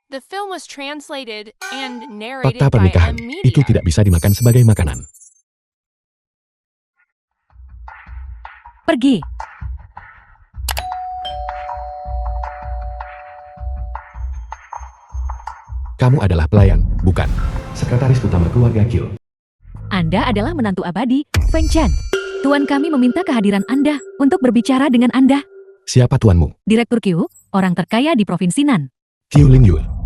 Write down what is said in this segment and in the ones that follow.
The film was translated and narrated Fakta by pernikahan itu Media. tidak bisa dimakan sebagai makanan. Pergi. Kamu adalah pelayan, bukan sekretaris utama keluarga Kill. Anda adalah menantu abadi, Feng Chen. Tuan kami meminta kehadiran Anda untuk berbicara dengan Anda. Siapa tuanmu? Direktur Q, orang terkaya di Provinsi Nan. Qiu Lingyue.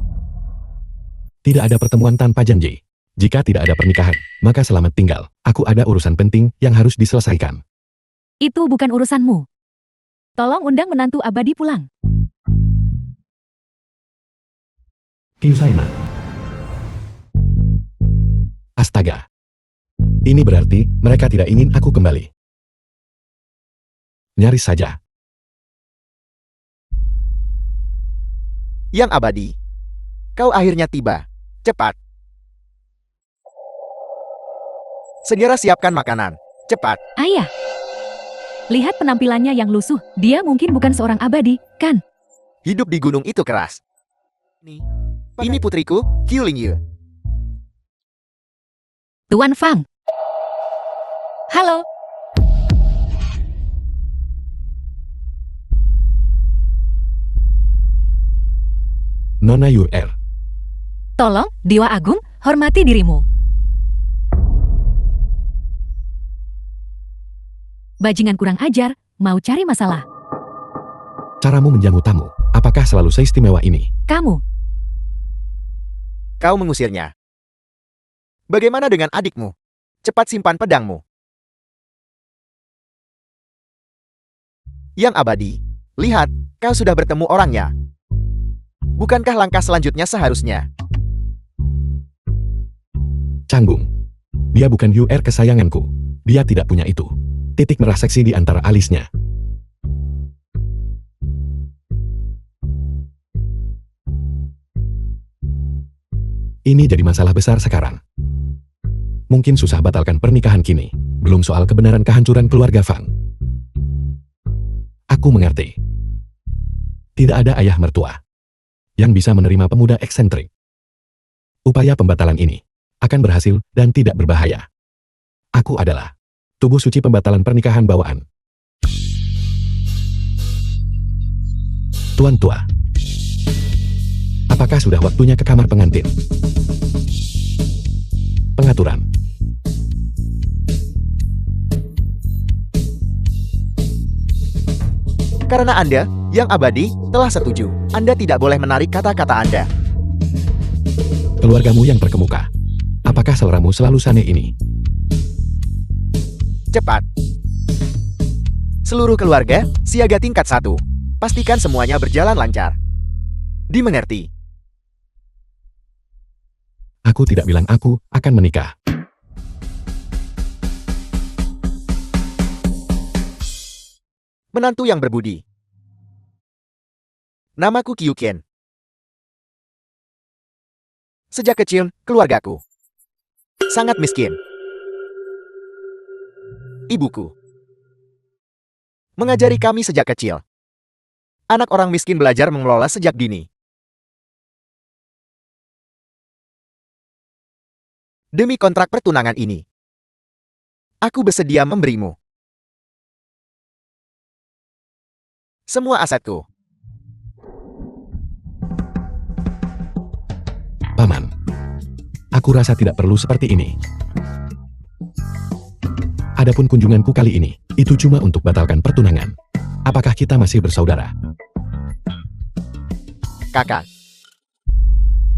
Tidak ada pertemuan tanpa janji. Jika tidak ada pernikahan, maka selamat tinggal. Aku ada urusan penting yang harus diselesaikan. Itu bukan urusanmu. Tolong undang menantu abadi pulang. Qiu Saina. Astaga. Ini berarti mereka tidak ingin aku kembali. Nyaris saja. Yang abadi. Kau akhirnya tiba. Cepat. Segera siapkan makanan. Cepat. Ayah. Lihat penampilannya yang lusuh. Dia mungkin bukan seorang abadi, kan? Hidup di gunung itu keras. Ini putriku, Qiu Lingyue. Tuan Fang. Halo. Nona Yuer. Tolong, Dewa Agung, hormati dirimu. Bajingan kurang ajar, mau cari masalah. Caramu menjamu tamu, apakah selalu seistimewa ini? Kamu, Kau mengusirnya. Bagaimana dengan adikmu? Cepat simpan pedangmu. Yang abadi, lihat, kau sudah bertemu orangnya. Bukankah langkah selanjutnya seharusnya? Canggung. Dia bukan Yuer kesayanganku. Dia tidak punya itu. Titik merah seksi di antara alisnya. Ini jadi masalah besar sekarang. Mungkin susah batalkan pernikahan kini. Belum soal kebenaran kehancuran keluarga Fang. Aku mengerti. Tidak ada ayah mertua yang bisa menerima pemuda eksentrik. Upaya pembatalan ini akan berhasil dan tidak berbahaya. Aku adalah tubuh suci pembatalan pernikahan bawaan. Tuan tua, apakah sudah waktunya ke kamar pengantin? Pengaturan. Karena Anda, yang abadi, telah setuju. Anda tidak boleh menarik kata-kata Anda. Keluargamu yang terkemuka. Apakah seleramu selalu sane ini? Cepat. Seluruh keluarga, siaga tingkat 1. Pastikan semuanya berjalan lancar. Dimengerti. Aku tidak bilang aku akan menikah. Menantu yang berbudi. Namaku Qiu Qian. Sejak kecil, keluargaku sangat miskin. Ibuku mengajari kami sejak kecil. Anak orang miskin belajar mengelola sejak dini. Demi kontrak pertunangan ini, aku bersedia memberimu semua asetku. Paman, aku rasa tidak perlu seperti ini. Adapun kunjunganku kali ini, itu cuma untuk batalkan pertunangan. Apakah kita masih bersaudara? Kakak,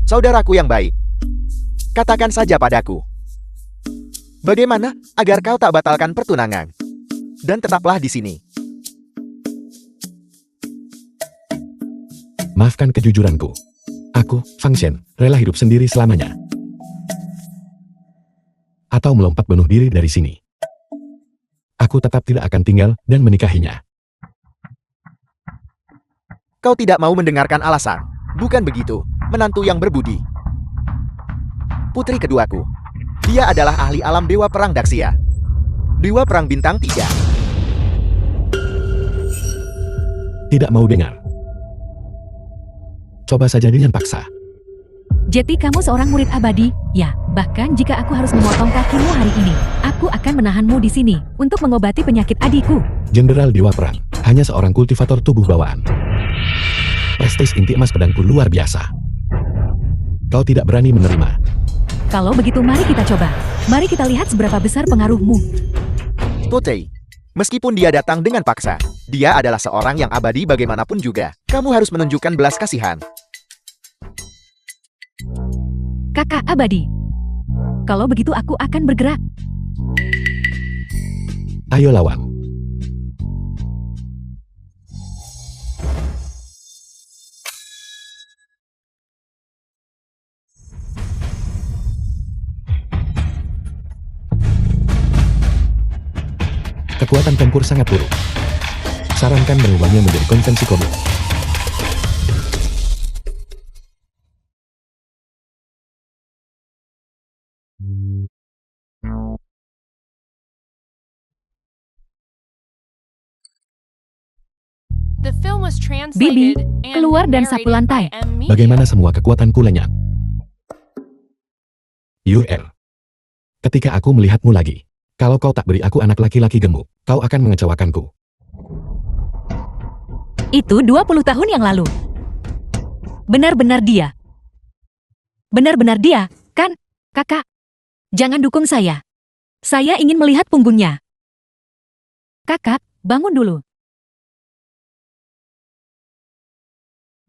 saudaraku yang baik, katakan saja padaku, bagaimana agar kau tak batalkan pertunangan dan tetaplah di sini? Maafkan kejujuranku. Aku, Fang Shen, rela hidup sendiri selamanya. Atau melompat bunuh diri dari sini. Aku tetap tidak akan tinggal dan menikahinya. Kau tidak mau mendengarkan alasan. Bukan begitu, menantu yang berbudi. Putri keduaku. Dia adalah ahli alam Dewa Perang Daxia. Dewa Perang Bintang 3. Tidak mau dengar. Coba saja dengan paksa. Jadi kamu seorang murid abadi? Ya, bahkan jika aku harus memotong kakimu hari ini, aku akan menahanmu di sini untuk mengobati penyakit adikku. Jenderal Dewa Perang, hanya seorang kultivator tubuh bawaan. Prestis inti emas pedangku luar biasa. Kau tidak berani menerima. Kalau begitu mari kita coba. Mari kita lihat seberapa besar pengaruhmu. Putri, meskipun dia datang dengan paksa, dia adalah seorang yang abadi bagaimanapun juga. Kamu harus menunjukkan belas kasihan. Kakak abadi. Kalau begitu aku akan bergerak. Ayo lawan. Kekuatan tempur sangat buruk. Sarankan mengubahnya menjadi konvensi komik. The film was Bibi, translated and keluar dan sapu narrated lantai. by M. Meakin. Bagaimana semua kekuatanku lenyap? UR. Ketika aku melihatmu lagi, kalau kau tak beri aku anak laki-laki gemuk, kau akan mengecewakanku. Itu 20 tahun yang lalu. Benar-benar dia. Benar-benar dia, kan, kakak? Jangan dukung saya. Saya ingin melihat punggungnya. Kakak, bangun dulu.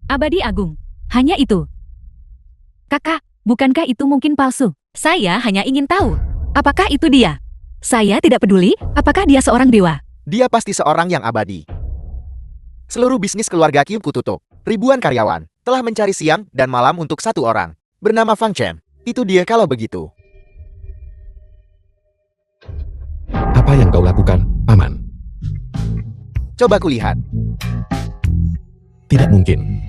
Abadi Agung. Hanya itu. Kakak, bukankah itu mungkin palsu? Saya hanya ingin tahu. Apakah itu dia? Saya tidak peduli apakah dia seorang dewa. Dia pasti seorang yang abadi. Seluruh bisnis keluarga Kim kututup. Ribuan karyawan telah mencari siang dan malam untuk satu orang. Bernama Fang Chen. Itu dia kalau begitu. Apa yang kau lakukan, Paman? Coba kulihat. Tidak mungkin.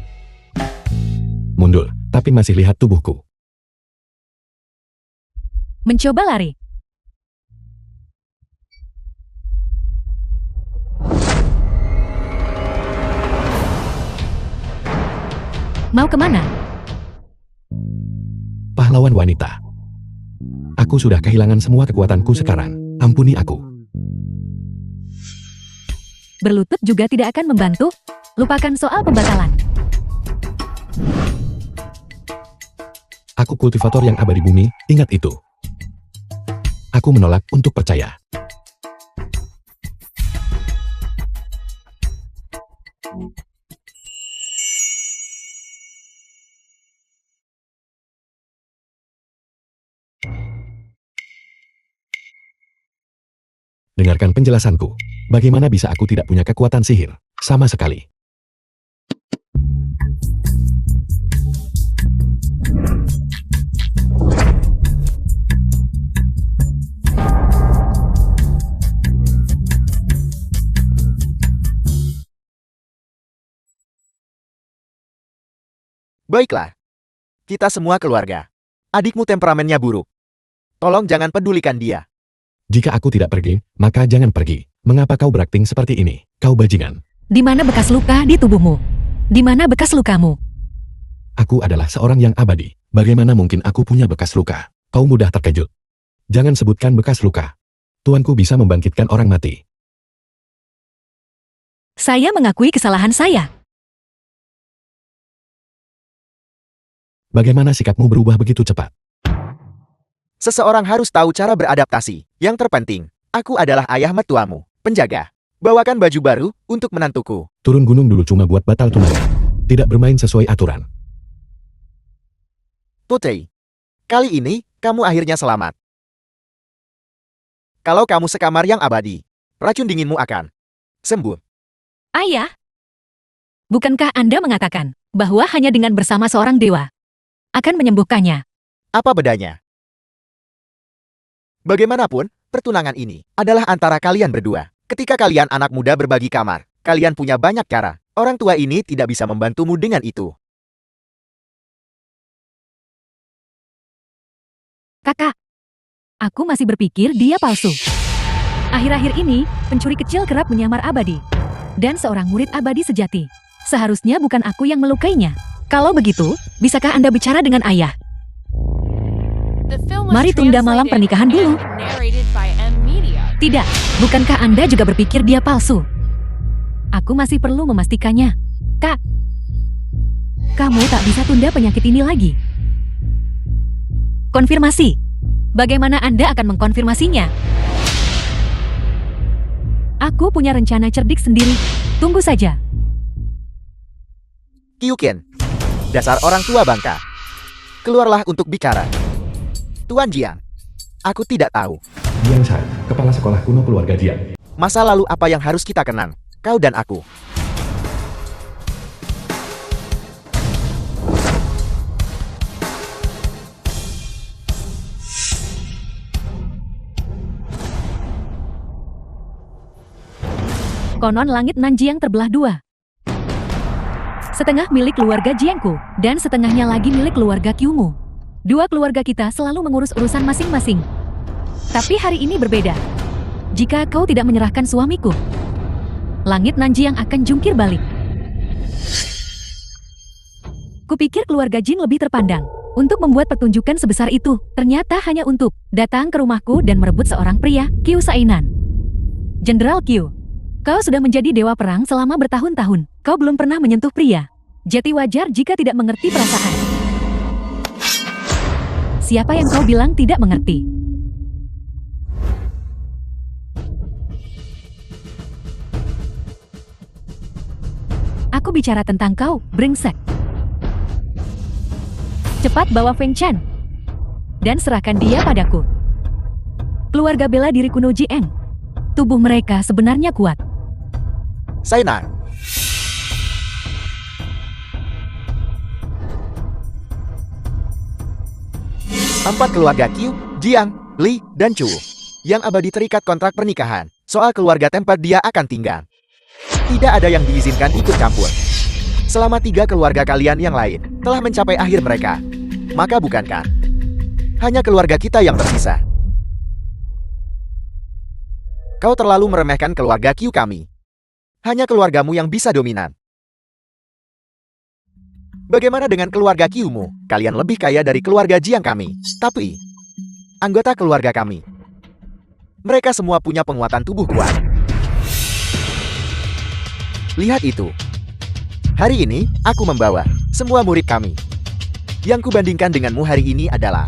Mundur, tapi masih lihat tubuhku. Mencoba lari. Mau kemana? Pahlawan wanita. Aku sudah kehilangan semua kekuatanku sekarang. Ampuni aku. Berlutut juga tidak akan membantu. Lupakan soal pembatalan. Aku kultivator yang abadi bumi, ingat itu. Aku menolak untuk percaya. Dengarkan penjelasanku. Bagaimana bisa aku tidak punya kekuatan sihir? Sama sekali. Baiklah. Kita semua keluarga. Adikmu temperamennya buruk. Tolong jangan pedulikan dia. Jika aku tidak pergi, maka jangan pergi. Mengapa kau berakting seperti ini? Kau bajingan. Di mana bekas luka di tubuhmu? Di mana bekas lukamu? Aku adalah seorang yang abadi. Bagaimana mungkin aku punya bekas luka? Kau mudah terkejut. Jangan sebutkan bekas luka. Tuanku bisa membangkitkan orang mati. Saya mengakui kesalahan saya. Bagaimana sikapmu berubah begitu cepat? Seseorang harus tahu cara beradaptasi. Yang terpenting, aku adalah ayah mertuamu, penjaga. Bawakan baju baru untuk menantuku. Turun gunung dulu cuma buat batal tunangan. Tidak bermain sesuai aturan. Putri, kali ini kamu akhirnya selamat. Kalau kamu sekamar yang abadi, racun dinginmu akan sembuh. Ayah, bukankah Anda mengatakan bahwa hanya dengan bersama seorang dewa akan menyembuhkannya? Apa bedanya? Bagaimanapun, pertunangan ini adalah antara kalian berdua. Ketika kalian anak muda berbagi kamar, kalian punya banyak cara. Orang tua ini tidak bisa membantumu dengan itu. Kakak, aku masih berpikir dia palsu. Akhir-akhir ini, pencuri kecil kerap menyamar abadi. Dan seorang murid abadi sejati. Seharusnya bukan aku yang melukainya. Kalau begitu, bisakah Anda bicara dengan ayah? The film was Mari tunda malam translated pernikahan dulu. and narrated by M Media. Tidak, bukankah Anda juga berpikir dia palsu? Aku masih perlu memastikannya. Kak, kamu tak bisa tunda penyakit ini lagi. Konfirmasi. Bagaimana Anda akan mengkonfirmasinya? Aku punya rencana cerdik sendiri. Tunggu saja. Kyuken. Dasar orang tua bangka. Keluarlah untuk bicara. Tuan Jiang. Aku tidak tahu. Jiang San, kepala sekolah kuno keluarga Jiang. Masa lalu apa yang harus kita kenang? Kau dan aku. Konon langit Nanjiang terbelah dua. Setengah milik keluarga Jiangku, dan setengahnya lagi milik keluarga Kyumu. Dua keluarga kita selalu mengurus urusan masing-masing. Tapi hari ini berbeda. Jika kau tidak menyerahkan suamiku, langit Nanjiang akan jungkir balik. Kupikir keluarga Jin lebih terpandang untuk membuat pertunjukan sebesar itu. Ternyata hanya untuk datang ke rumahku dan merebut seorang pria, Kyu Sainan. Jenderal Kyu, kau sudah menjadi dewa perang selama bertahun-tahun. Kau belum pernah menyentuh pria. Jadi wajar jika tidak mengerti perasaan. Siapa yang kau bilang tidak mengerti? Aku bicara tentang kau, brengsek. Cepat bawa Feng Chen dan serahkan dia padaku. Keluarga bela diri kuno Jiang. Tubuh mereka sebenarnya kuat. Sainan. Empat keluarga Kyu, Jiang, Li, dan Chu yang abadi terikat kontrak pernikahan. Soal keluarga tempat dia akan tinggal. Tidak ada yang diizinkan ikut campur. Selama tiga keluarga kalian yang lain telah mencapai akhir mereka, maka bukankah hanya keluarga kita yang tersisa? Kau terlalu meremehkan keluarga Kyu kami. Hanya keluargamu yang bisa dominan. Bagaimana dengan keluarga Kyumu? Kalian lebih kaya dari keluarga Jiang kami. Tapi, anggota keluarga kami, mereka semua punya penguatan tubuh kuat. Lihat itu. Hari ini, aku membawa semua murid kami. Yang kubandingkan denganmu hari ini adalah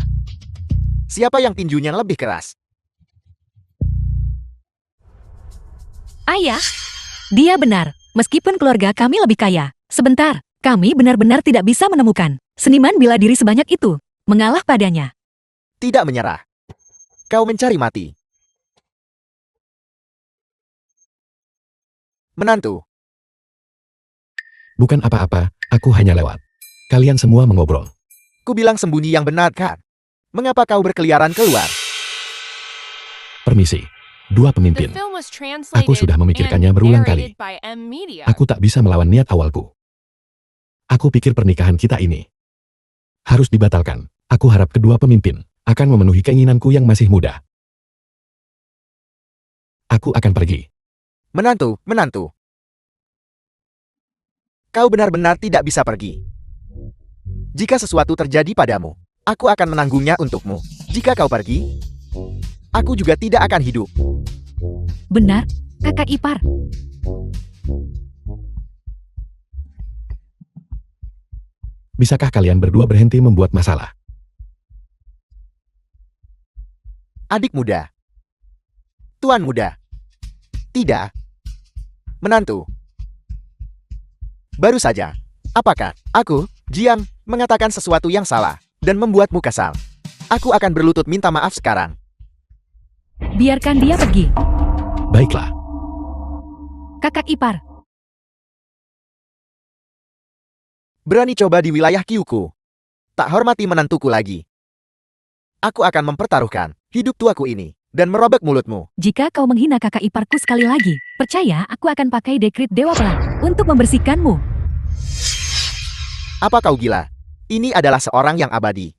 siapa yang tinjunya lebih keras. Ayah, dia benar. Meskipun keluarga kami lebih kaya. Sebentar, kami benar-benar tidak bisa menemukan seniman bela diri sebanyak itu. Mengalah padanya. Tidak menyerah. Kau mencari mati. Menantu. Bukan apa-apa, aku hanya lewat. Kalian semua mengobrol. Ku bilang sembunyi yang benar kan? Mengapa kau berkeliaran keluar? Permisi. Dua The pemimpin. film was translated Aku sudah memikirkannya and berulang kali. narrated by M Media. Aku tak bisa melawan niat awalku. Aku pikir pernikahan kita ini harus dibatalkan. Aku harap kedua pemimpin akan memenuhi keinginanku yang masih muda. Aku akan pergi. Menantu, menantu. Kau benar-benar tidak bisa pergi. Jika sesuatu terjadi padamu, aku akan menanggungnya untukmu. Jika kau pergi, aku juga tidak akan hidup. Benar, kakak ipar. Bisakah kalian berdua berhenti membuat masalah? Adik muda. Tuan muda. Tidak. Menantu. Baru saja. Apakah aku, Jiang, mengatakan sesuatu yang salah dan membuatmu kesal? Aku akan berlutut minta maaf sekarang. Biarkan dia pergi. Baiklah. Kakak ipar. Berani coba di wilayah Kyuku. Tak hormati menantuku lagi. Aku akan mempertaruhkan hidup tuaku ini dan merobek mulutmu. Jika kau menghina kakak iparku sekali lagi, percaya aku akan pakai dekrit Dewa Perang untuk membersihkanmu. Apa kau gila? Ini adalah seorang yang abadi.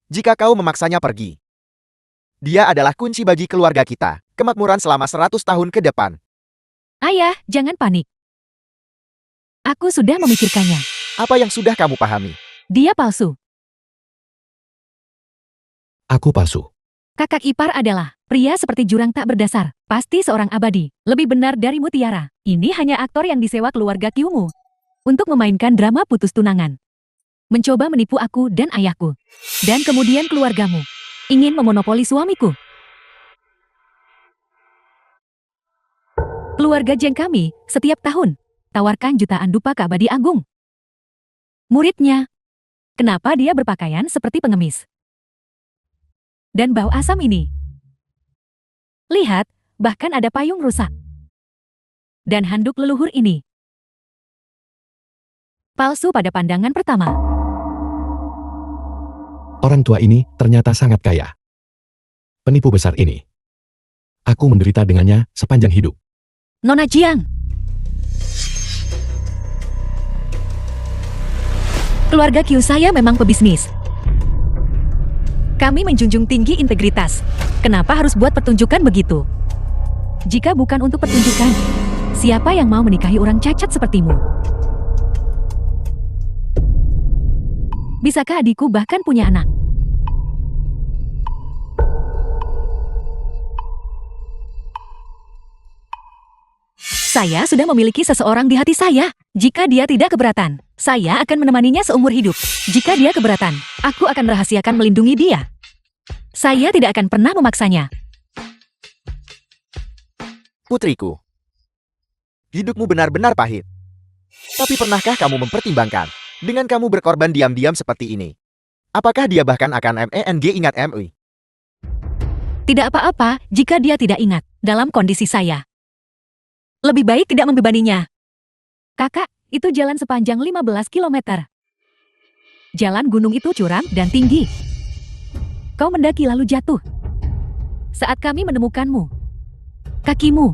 Jika kau memaksanya pergi, dia adalah kunci bagi keluarga kita, kemakmuran selama 100 tahun ke depan. Ayah, jangan panik. Aku sudah memikirkannya. Apa yang sudah kamu pahami? Dia palsu. Aku palsu. Kakak ipar adalah pria seperti jurang tak berdasar. Pasti seorang abadi. Lebih benar dari mutiara. Ini hanya aktor yang disewa keluarga Kyumu untuk memainkan drama putus tunangan. Mencoba menipu aku dan ayahku. Dan kemudian keluargamu. Ingin memonopoli suamiku. Keluarga Jeng kami, setiap tahun, tawarkan jutaan dupa ke abadi agung. Muridnya, kenapa dia berpakaian seperti pengemis? Dan bau asam ini. Lihat, bahkan ada payung rusak. Dan handuk leluhur ini. Palsu pada pandangan pertama. Orang tua ini ternyata sangat kaya. Penipu besar ini. Aku menderita dengannya sepanjang hidup. Nona Jiang. Keluarga Q saya memang pebisnis. Kami menjunjung tinggi integritas. Kenapa harus buat pertunjukan begitu? Jika bukan untuk pertunjukan, siapa yang mau menikahi orang cacat sepertimu? Bisakah adikku bahkan punya anak? Saya sudah memiliki seseorang di hati saya. Jika dia tidak keberatan, saya akan menemaninya seumur hidup. Jika dia keberatan, aku akan merahasiakan melindungi dia. Saya tidak akan pernah memaksanya. Putriku, hidupmu benar-benar pahit. Tapi pernahkah kamu mempertimbangkan, dengan kamu berkorban diam-diam seperti ini? Apakah dia bahkan akan ingat MI? Tidak apa-apa jika dia tidak ingat dalam kondisi saya. Lebih baik tidak membebaninya. Kakak, itu jalan sepanjang 15 km. Jalan gunung itu curam dan tinggi. Kau mendaki lalu jatuh. Saat kami menemukanmu, kakimu.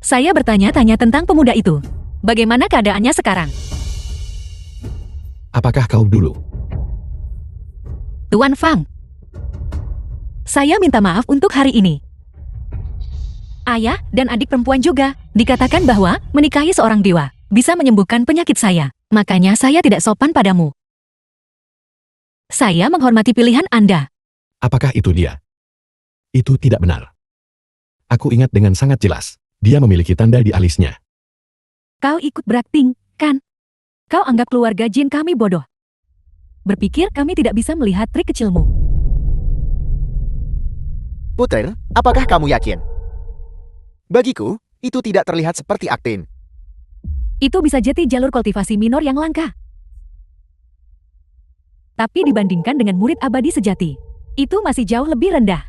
Saya bertanya-tanya tentang pemuda itu. Bagaimana keadaannya sekarang? Apakah kau dulu? Tuan Fang. Saya minta maaf untuk hari ini. Ayah dan adik perempuan juga, dikatakan bahwa menikahi seorang dewa bisa menyembuhkan penyakit saya. Makanya saya tidak sopan padamu. Saya menghormati pilihan Anda. Apakah itu dia? Itu tidak benar. Aku ingat dengan sangat jelas. Dia memiliki tanda di alisnya. Kau ikut berakting, kan? Kau anggap keluarga Jin kami bodoh. Berpikir kami tidak bisa melihat trik kecilmu. Putri, apakah kamu yakin? Bagiku, itu tidak terlihat seperti aktin. Itu bisa jadi jalur kultivasi minor yang langka. Tapi dibandingkan dengan murid abadi sejati, itu masih jauh lebih rendah.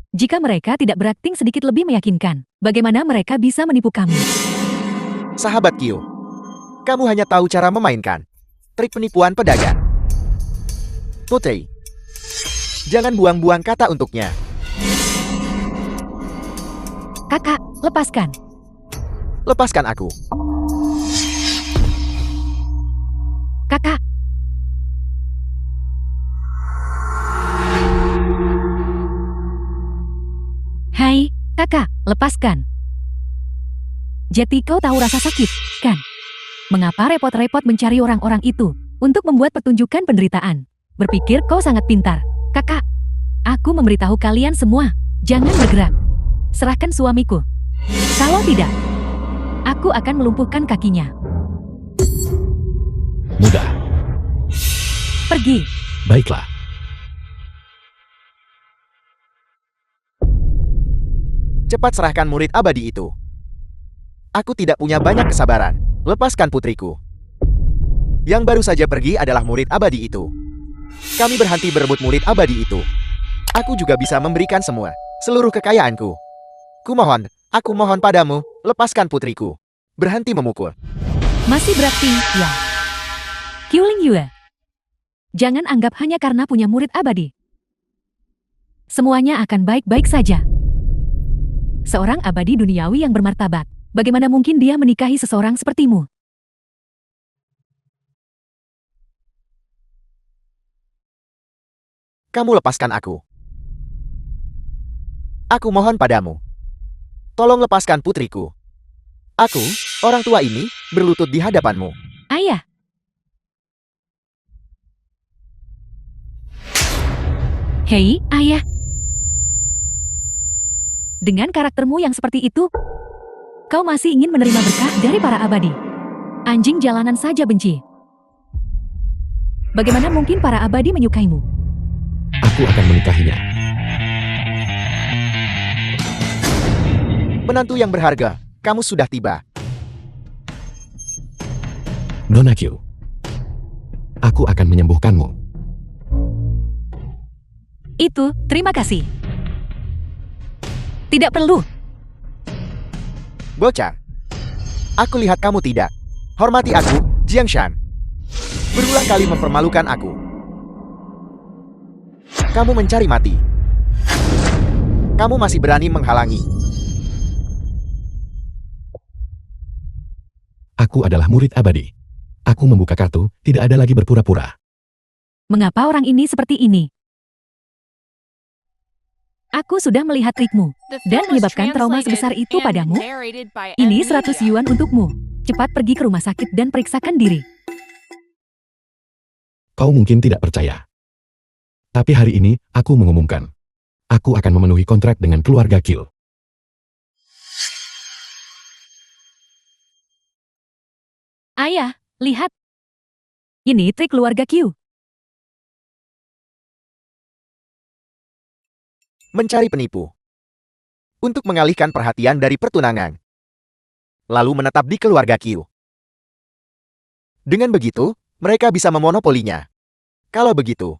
Jika mereka tidak berakting sedikit lebih meyakinkan, bagaimana mereka bisa menipu kami? Sahabat Kyo, kamu hanya tahu cara memainkan trik penipuan pedagang. Putri, jangan buang-buang kata untuknya. Kakak, lepaskan. Lepaskan aku. Kakak. Hai, kakak, lepaskan. Jadi kau tahu rasa sakit, kan? Mengapa repot-repot mencari orang-orang itu untuk membuat pertunjukan penderitaan? Berpikir kau sangat pintar. Kakak, aku memberitahu kalian semua, jangan bergerak. Serahkan suamiku. Kalau tidak, aku akan melumpuhkan kakinya. Mudah. Pergi. Baiklah. Cepat serahkan murid abadi itu. Aku tidak punya banyak kesabaran. Lepaskan putriku. Yang baru saja pergi adalah murid abadi itu. Kami berhenti berebut murid abadi itu. Aku juga bisa memberikan seluruh kekayaanku. Aku mohon padamu, lepaskan putriku. Berhenti memukul. Masih berakting, ya. Qiuling Yue. Jangan anggap hanya karena punya murid abadi. Semuanya akan baik-baik saja. Seorang abadi duniawi yang bermartabat. Bagaimana mungkin dia menikahi seseorang sepertimu? Kamu lepaskan aku. Aku mohon padamu. Tolong lepaskan putriku. Aku, orang tua ini, berlutut di hadapanmu. Ayah. Hei, ayah. Dengan karaktermu yang seperti itu, kau masih ingin menerima berkah dari para abadi. Anjing jalanan saja benci. Bagaimana mungkin para abadi menyukaimu? Aku akan menikahinya. Menantu yang berharga, kamu sudah tiba. Nona Q. Aku akan menyembuhkanmu. Itu, terima kasih. Tidak perlu. Bocah. Aku lihat kamu tidak. Hormati aku, Jiang Shan. Berulang kali mempermalukan aku. Kamu mencari mati. Kamu masih berani menghalangi. Aku adalah murid abadi. Aku membuka kartu, tidak ada lagi berpura-pura. Mengapa orang ini seperti ini? Aku sudah melihat trikmu The dan film was menyebabkan trauma translated sebesar itu and padamu. narrated by Ini M 100 Media. yuan untukmu. Cepat pergi ke rumah sakit dan periksakan diri. Kau mungkin tidak percaya. Tapi hari ini, aku mengumumkan. Aku akan memenuhi kontrak dengan keluarga Kill. Ayah, lihat. Ini trik keluarga Q. Mencari penipu. Untuk mengalihkan perhatian dari pertunangan. Lalu menetap di keluarga Q. Dengan begitu, mereka bisa memonopolinya. Kalau begitu,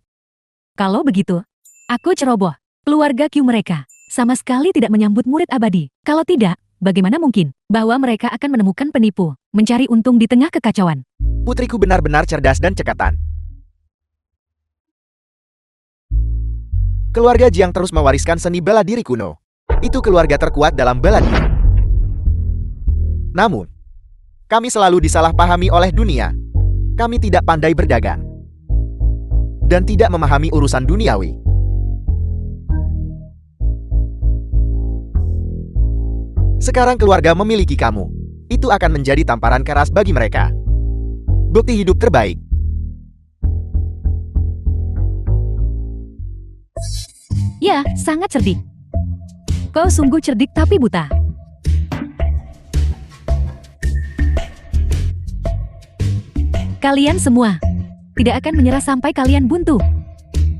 Kalau begitu, aku ceroboh. Keluarga Q mereka sama sekali tidak menyambut murid abadi. Kalau tidak, bagaimana mungkin bahwa mereka akan menemukan penipu, mencari untung di tengah kekacauan? putriku benar-benar cerdas dan cekatan. Keluarga Jiang terus mewariskan seni bela diri kuno. Itu keluarga terkuat dalam bela diri. Namun, kami selalu disalahpahami oleh dunia. Kami tidak pandai berdagang. Dan tidak memahami urusan duniawi. Sekarang keluarga memiliki kamu. Itu akan menjadi tamparan keras bagi mereka. Bukti hidup terbaik. Ya, sangat cerdik. Kau sungguh cerdik tapi buta. Kalian semua tidak akan menyerah sampai kalian buntu.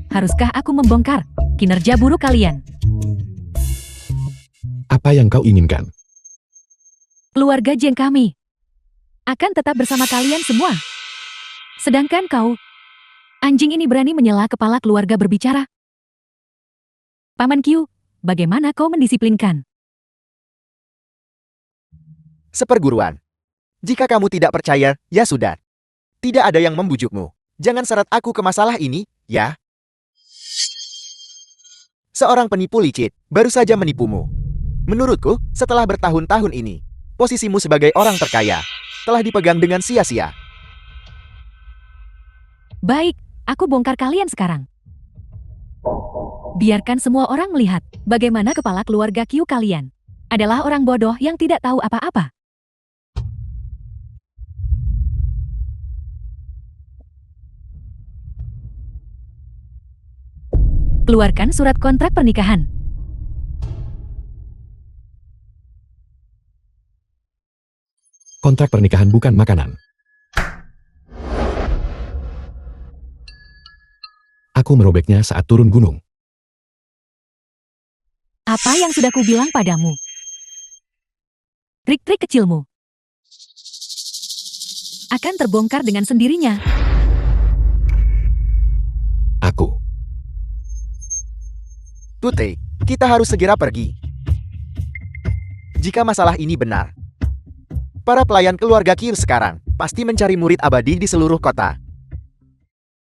Haruskah aku membongkar kinerja buruk kalian? Apa yang kau inginkan? Keluarga Jiang kami akan tetap bersama kalian semua. Sedangkan kau, anjing ini berani menyela kepala keluarga berbicara. Paman Q, bagaimana kau mendisiplinkan? Seperguruan. Jika kamu tidak percaya, ya sudah. Tidak ada yang membujukmu. Jangan seret aku ke masalah ini, ya. Seorang penipu licik, baru saja menipumu. Menurutku, setelah bertahun-tahun ini, posisimu sebagai orang terkaya telah dipegang dengan sia-sia. Baik, aku bongkar kalian sekarang. Biarkan semua orang melihat bagaimana kepala keluarga Q kalian adalah orang bodoh yang tidak tahu apa-apa. Keluarkan surat kontrak pernikahan. Kontrak pernikahan bukan makanan. Aku merobeknya saat turun gunung. Apa yang sudah kubilang padamu? Trik-trik kecilmu akan terbongkar dengan sendirinya. Aku. Putri, kita harus segera pergi. Jika masalah ini benar, para pelayan keluarga Kir sekarang pasti mencari murid abadi di seluruh kota.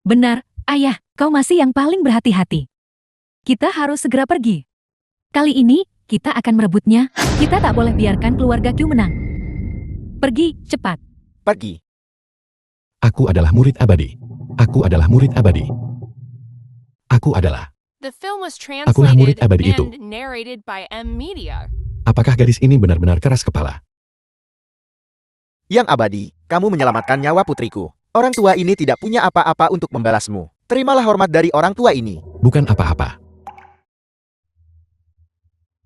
Benar, ayah, kau masih yang paling berhati-hati. Kita harus segera pergi. Kali ini, kita akan merebutnya. Kita tak boleh biarkan keluarga Q menang. Pergi, cepat. Pergi. Aku adalah murid abadi. Aku adalah murid abadi. Aku adalah. The film was Akulah murid translated abadi itu. and narrated by M Media. Apakah gadis ini benar-benar keras kepala? Yang abadi, kamu menyelamatkan nyawa putriku. Orang tua ini tidak punya apa-apa untuk membalasmu. Terimalah hormat dari orang tua ini. Bukan apa-apa.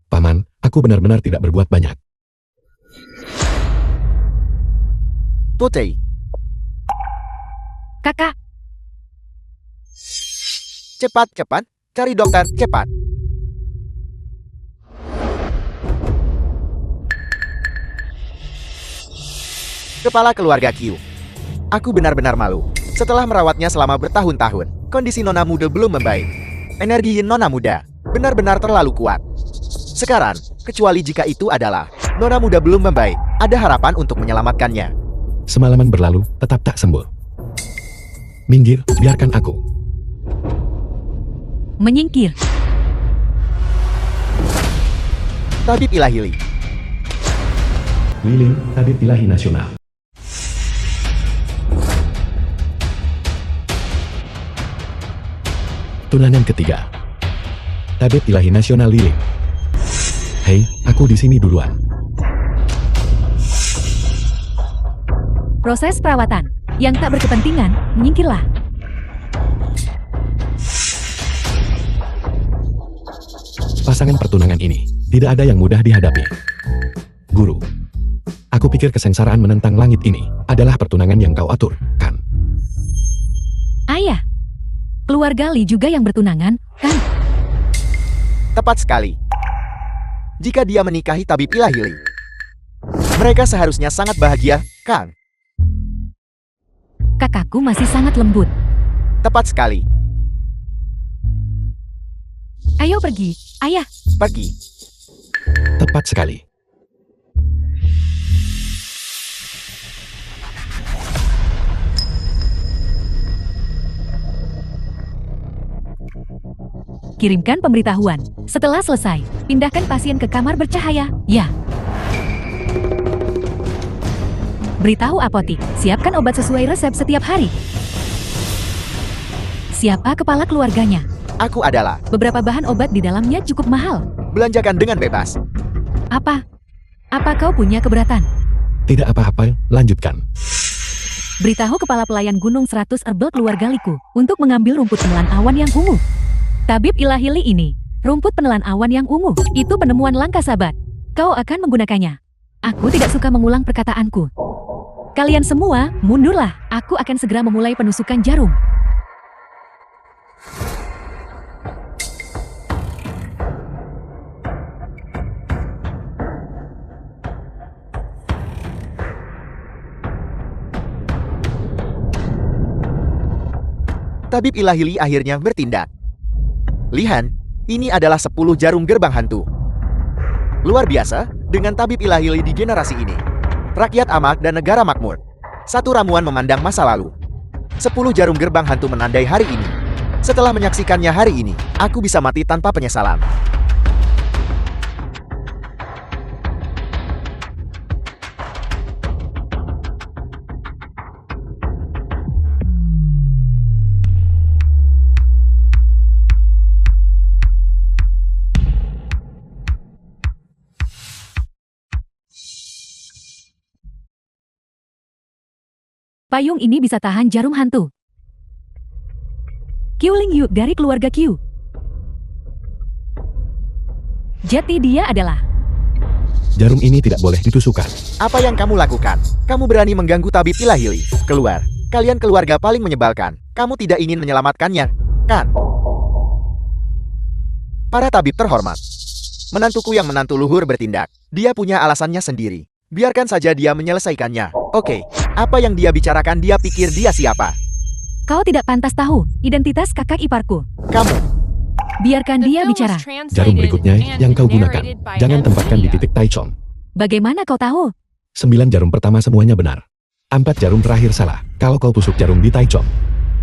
Paman, aku benar-benar tidak berbuat banyak. Putri, Kakak, cepat, cari dokter, cepat. Kepala keluarga Q. Aku benar-benar malu. Setelah merawatnya selama bertahun-tahun, kondisi Nona muda belum membaik. Energi Nona muda benar-benar terlalu kuat. Sekarang, kecuali jika itu adalah Nona muda belum membaik, ada harapan untuk menyelamatkannya. Semalaman berlalu, tetap tak sembuh. Minggir, biarkan aku. menyingkir. Tabib Ilahili. Liling, Tabib Ilahi Nasional. Tunangan ketiga. Tabib Ilahi Nasional Liling. Hei, aku di sini duluan. Proses perawatan yang tak berkepentingan, menyingkirlah. Pasangan pertunangan ini tidak ada yang mudah dihadapi. Guru, aku pikir kesengsaraan menentang langit ini adalah pertunangan yang kau atur, kan? Ayah, keluarga Li juga yang bertunangan, kan? Tepat sekali. Jika dia menikahi Tabib Ilahili, mereka seharusnya sangat bahagia, kan? Kakakku masih sangat lembut. Tepat sekali. Ayo pergi, ayah. Pergi. Tepat sekali. Kirimkan pemberitahuan. Setelah selesai, pindahkan pasien ke kamar bercahaya. Ya. Beritahu apotik, siapkan obat sesuai resep setiap hari. Siapa kepala keluarganya? Aku adalah. Beberapa bahan obat di dalamnya cukup mahal. Belanjakan dengan bebas. Apa? Apa kau punya keberatan? Tidak apa-apa, lanjutkan. Beritahu kepala pelayan Gunung 100 Herbal keluarga Liku untuk mengambil rumput penelan awan yang ungu. Tabib Ilahili ini, rumput penelan awan yang ungu, itu penemuan langka sahabat. Kau akan menggunakannya. Aku tidak suka mengulang perkataanku. Kalian semua, mundurlah. Aku akan segera memulai penusukan jarum. Tabib Ilahili akhirnya bertindak. Lihat, ini adalah 10 jarum gerbang hantu. Luar biasa, dengan Tabib Ilahili di generasi ini. Rakyat amak dan negara makmur. Satu ramuan memandang masa lalu. 10 jarum gerbang hantu menandai hari ini. Setelah menyaksikannya hari ini, aku bisa mati tanpa penyesalan. Payung ini bisa tahan jarum hantu. Qiu Lingyu dari keluarga Qiu. Jati dia adalah... Jarum ini tidak boleh ditusukkan. Apa yang kamu lakukan? Kamu berani mengganggu Tabib Ilahili. Keluar. Kalian keluarga paling menyebalkan. Kamu tidak ingin menyelamatkannya, kan? Para tabib terhormat. Menantuku yang menantu luhur bertindak. Dia punya alasannya sendiri. Biarkan saja dia menyelesaikannya. Oke, apa yang dia bicarakan dia pikir dia siapa? Kau tidak pantas tahu identitas kakak iparku. Kamu. Biarkan dia bicara. Jarum berikutnya yang kau gunakan. Jangan tempatkan di titik Taichung. Bagaimana kau tahu? 9 jarum pertama semuanya benar. 4 jarum terakhir salah. Kalau kau tusuk jarum di Taichung,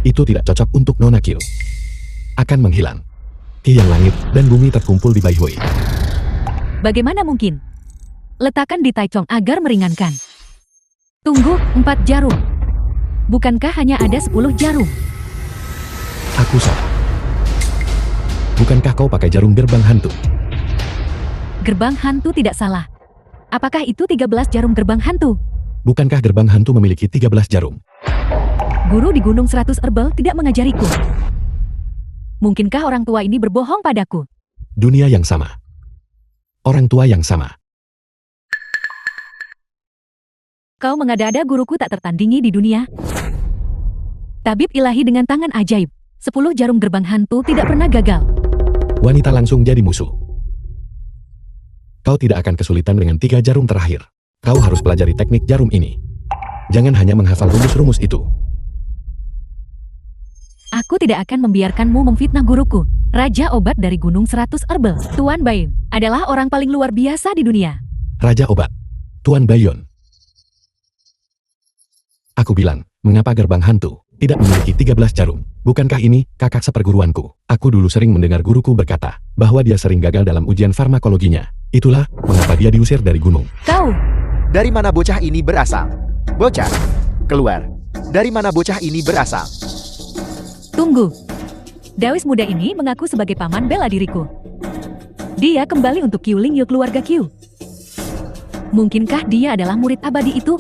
itu tidak cocok untuk Nona Qiu. Akan menghilang. Tiang langit dan bumi terkumpul di Baihui. Bagaimana mungkin? Letakkan di Taichung agar meringankan. Tunggu, 4 jarum. Bukankah hanya ada 10 jarum? Aku salah. Bukankah kau pakai jarum gerbang hantu? Gerbang hantu tidak salah. Apakah itu 13 jarum gerbang hantu? Bukankah gerbang hantu memiliki 13 jarum? Guru di Gunung 100 Herbal tidak mengajariku. Mungkinkah orang tua ini berbohong padaku? Dunia yang sama. Orang tua yang sama. Kau mengada-ada guruku tak tertandingi di dunia. Tabib ilahi dengan tangan ajaib. 10 jarum gerbang hantu tidak pernah gagal. Wanita langsung jadi musuh. Kau tidak akan kesulitan dengan 3 jarum terakhir. Kau harus pelajari teknik jarum ini. Jangan hanya menghafal rumus-rumus itu. Aku tidak akan membiarkanmu memfitnah guruku. Raja obat dari Gunung 100 Herbal, Tuan Baim, adalah orang paling luar biasa di dunia. Raja obat. Tuan Bayon. Aku bilang, mengapa gerbang hantu tidak memiliki 13 jarum? Bukankah ini kakak seperguruanku? Aku dulu sering mendengar guruku berkata bahwa dia sering gagal dalam ujian farmakologinya. Itulah mengapa dia diusir dari gunung. Kau, Dari mana bocah ini berasal? Bocah, keluar. Dari mana bocah ini berasal? tunggu. Dawis muda ini mengaku sebagai paman bela diriku. Dia kembali untuk Qiu Lingyu keluarga Qiu. Mungkinkah dia adalah murid abadi itu?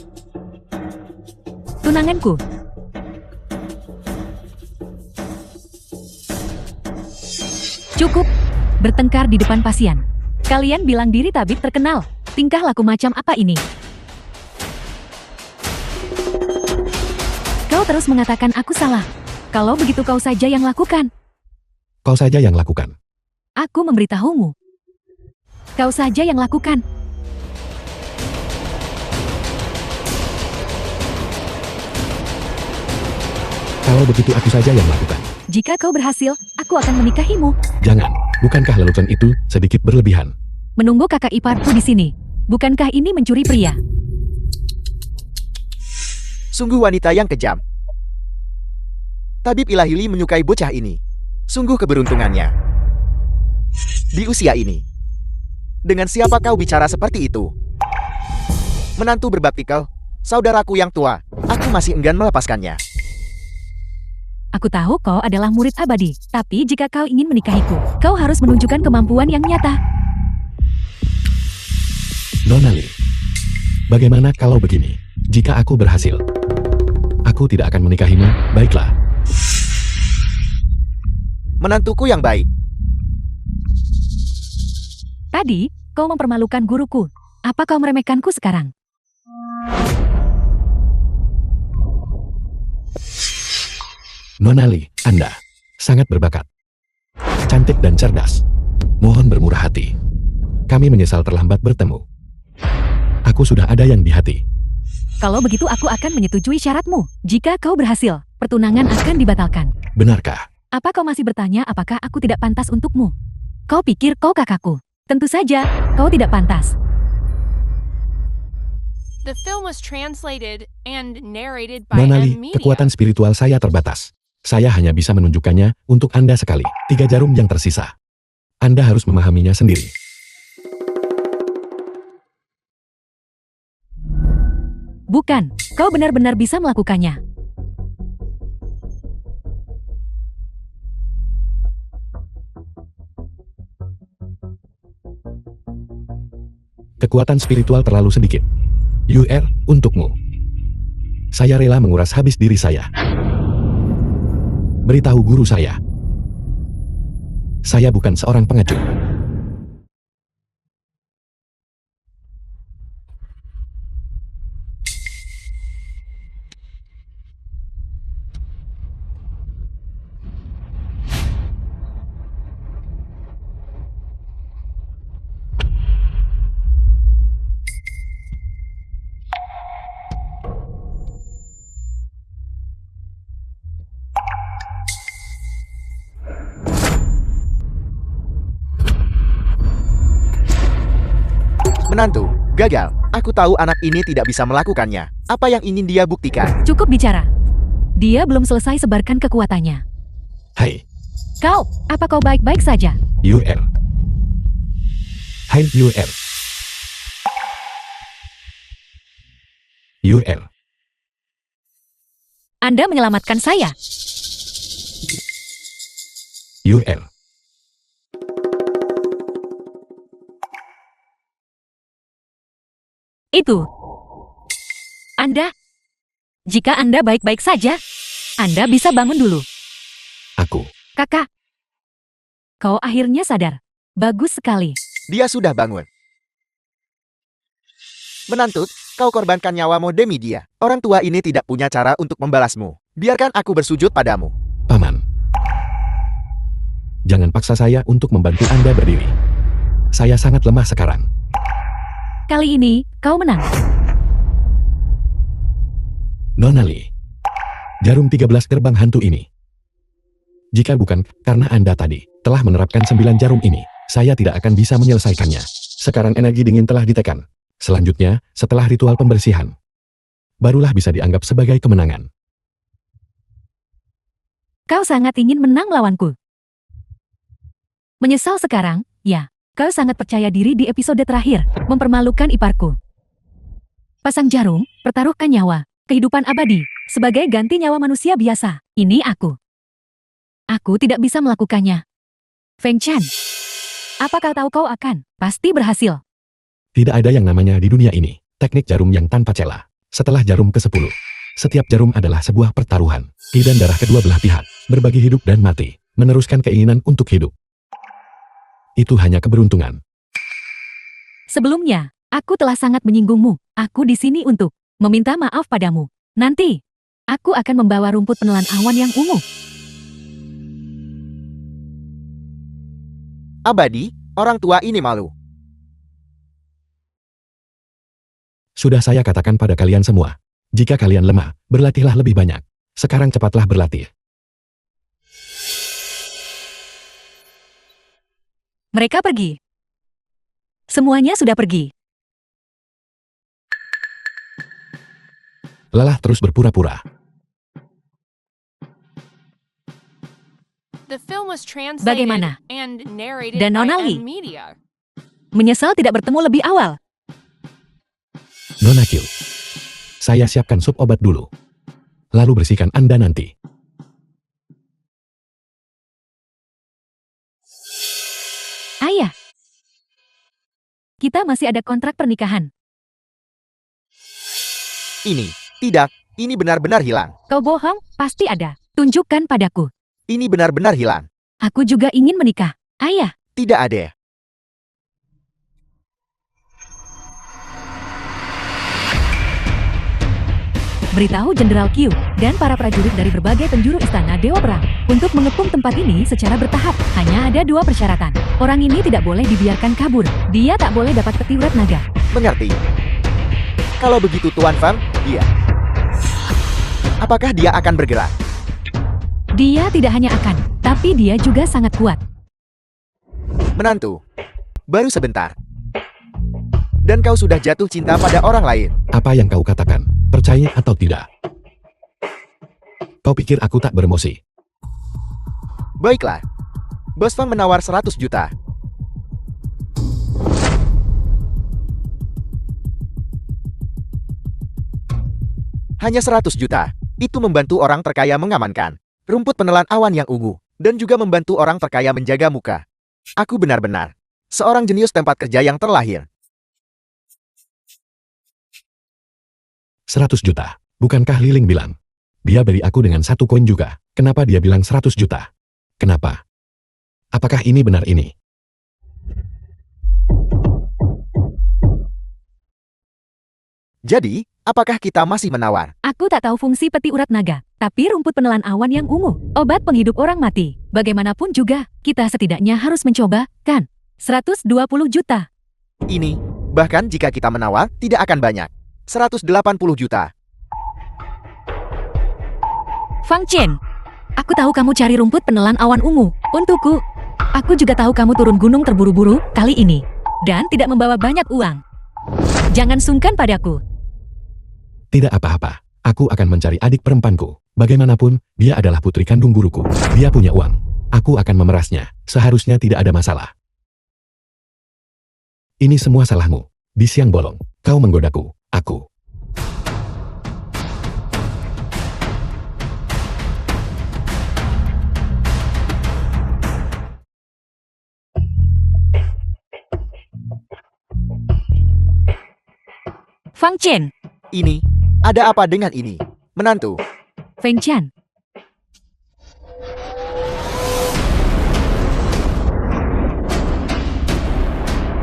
Tunanganku. Cukup bertengkar di depan pasien. Kalian bilang diri tabib terkenal. Tingkah laku macam apa ini? Kau terus mengatakan aku salah. Kalau begitu kau saja yang lakukan. Kau saja yang lakukan. Aku memberitahumu. Kau saja yang lakukan. Kalau begitu aku saja yang lakukan. Jika kau berhasil, aku akan menikahimu. Jangan. Bukankah lelucon itu sedikit berlebihan? Menunggu kakak iparku di sini. Bukankah ini mencuri pria? Sungguh wanita yang kejam. Tabib Ilahi Li menyukai bocah ini. Sungguh keberuntungannya. Di usia ini. Dengan siapa kau bicara seperti itu? Menantu berbakti kau, saudaraku yang tua. Aku masih enggan melepaskannya. Aku tahu kau adalah murid abadi, tapi jika kau ingin menikahiku, kau harus menunjukkan kemampuan yang nyata. Nona Li, bagaimana kalau begini? Jika aku berhasil, aku tidak akan menikahimu, baiklah. Menantuku yang baik. Tadi, kau mempermalukan guruku. Apa kau meremehkanku sekarang? Nona Li, Anda sangat berbakat. Cantik dan cerdas. Mohon bermurah hati. Kami menyesal terlambat bertemu. Aku sudah ada yang di hati. Kalau begitu aku akan menyetujui syaratmu. Jika kau berhasil, pertunangan akan dibatalkan. Benarkah? Apa kau masih bertanya apakah aku tidak pantas untukmu? Kau pikir kau kakakku? Tentu saja, kau tidak pantas. The film was translated and narrated by Nona M Li, Media. kekuatan spiritual saya terbatas. Saya hanya bisa menunjukkannya untuk Anda sekali. 3 jarum yang tersisa. Anda harus memahaminya sendiri. Bukan, kau benar-benar bisa melakukannya. Kekuatan spiritual terlalu sedikit. UR, untukmu. Saya rela menguras habis diri saya. Beritahu guru saya. Saya bukan seorang pengecut. Menantu, gagal. Aku tahu anak ini tidak bisa melakukannya. Apa yang ingin dia buktikan? Cukup bicara. Dia belum selesai sebarkan kekuatannya. Hai, Kau, apa kau baik-baik saja? UR. Hai, UR. UR. Anda menyelamatkan saya. UR. Itu. Anda. Jika Anda baik-baik saja, Anda bisa bangun dulu. Aku. Kakak, kau akhirnya sadar. Bagus sekali. Dia sudah bangun. Menantu, kau korbankan nyawamu demi dia. Orang tua ini tidak punya cara untuk membalasmu. Biarkan aku bersujud padamu. Paman. Jangan paksa saya untuk membantu Anda berdiri. Saya sangat lemah sekarang. Kali ini, kau menang. Nona Lee. Jarum 13 gerbang hantu ini. Jika bukan karena Anda tadi telah menerapkan 9 jarum ini, saya tidak akan bisa menyelesaikannya. Sekarang energi dingin telah ditekan. Selanjutnya, setelah ritual pembersihan, barulah bisa dianggap sebagai kemenangan. Kau sangat ingin menang melawanku. Menyesal sekarang, ya. Kau sangat percaya diri di episode terakhir, mempermalukan iparku. Pasang jarum, pertaruhkan nyawa, kehidupan abadi, sebagai ganti nyawa manusia biasa. Ini aku. Aku tidak bisa melakukannya. Feng Chen, apa kau tahu kau akan pasti berhasil? Tidak ada yang namanya di dunia ini teknik jarum yang tanpa celah. Setelah jarum ke-10, setiap jarum adalah sebuah pertaruhan. Ki dan darah kedua belah pihak, berbagi hidup dan mati, meneruskan keinginan untuk hidup. Itu hanya keberuntungan. Sebelumnya, aku telah sangat menyinggungmu. Aku di sini untuk meminta maaf padamu. Nanti, aku akan membawa rumput penelan awan yang ungu. Abadi, orang tua ini malu. Sudah saya katakan pada kalian semua, jika kalian lemah, berlatihlah lebih banyak. Sekarang cepatlah berlatih. Mereka pergi. Semuanya sudah pergi. Lelah terus berpura-pura. The film was translated Bagaimana? and narrated Dan by Nona Lee? Media. Menyesal tidak bertemu lebih awal. Nona Q. Saya siapkan sup obat dulu. Lalu bersihkan Anda nanti. Ayah. Kita masih ada kontrak pernikahan. Ini benar-benar hilang. Kau bohong, pasti ada. Tunjukkan padaku. Ini benar-benar hilang. Aku juga ingin menikah. Ayah, Tidak ada. beritahu Jenderal Q dan para prajurit dari berbagai penjuru istana Dewa Perang untuk mengepung tempat ini secara bertahap. Hanya ada 2 persyaratan. Orang ini tidak boleh dibiarkan kabur. Dia tak boleh dapat peti urat naga. Mengerti. Kalau begitu Tuan Fang, dia. Apakah dia akan bergerak? Dia tidak hanya akan, tapi dia juga sangat kuat. Menantu. Baru sebentar. Dan kau sudah jatuh cinta pada orang lain. Apa yang kau katakan? Percaya atau tidak? Kau pikir aku tak beremosi? Baiklah. Bos Fang menawar 100 juta. Hanya 100 juta. Itu membantu orang terkaya mengamankan rumput penelan awan yang ungu, dan juga membantu orang terkaya menjaga muka. Aku benar-benar seorang jenius tempat kerja yang terlahir. 100 juta. Bukankah Liling bilang? Dia beri aku dengan 1 koin juga. Kenapa dia bilang 100 juta? Kenapa? Apakah ini benar ini? Jadi, apakah kita masih menawar? Aku tak tahu fungsi peti urat naga, tapi rumput penelan awan yang ungu, obat penghidup orang mati. Bagaimanapun juga, kita setidaknya harus mencoba, kan? 120 juta. Ini, bahkan jika kita menawar, tidak akan banyak. 180 juta. Fang Chen, aku tahu kamu cari rumput penelan awan ungu untukku. Aku juga tahu kamu turun gunung terburu-buru kali ini dan tidak membawa banyak uang. Jangan sungkan padaku. Tidak apa-apa. Aku akan mencari adik perempuanku. Bagaimanapun, dia adalah putri kandung guruku. Dia punya uang. Aku akan memerasnya. Seharusnya tidak ada masalah. Ini semua salahmu. Di siang bolong, kau menggodaku. Aku. Fang Chen, Ini, ada apa dengan ini? Menantu. Feng Chen.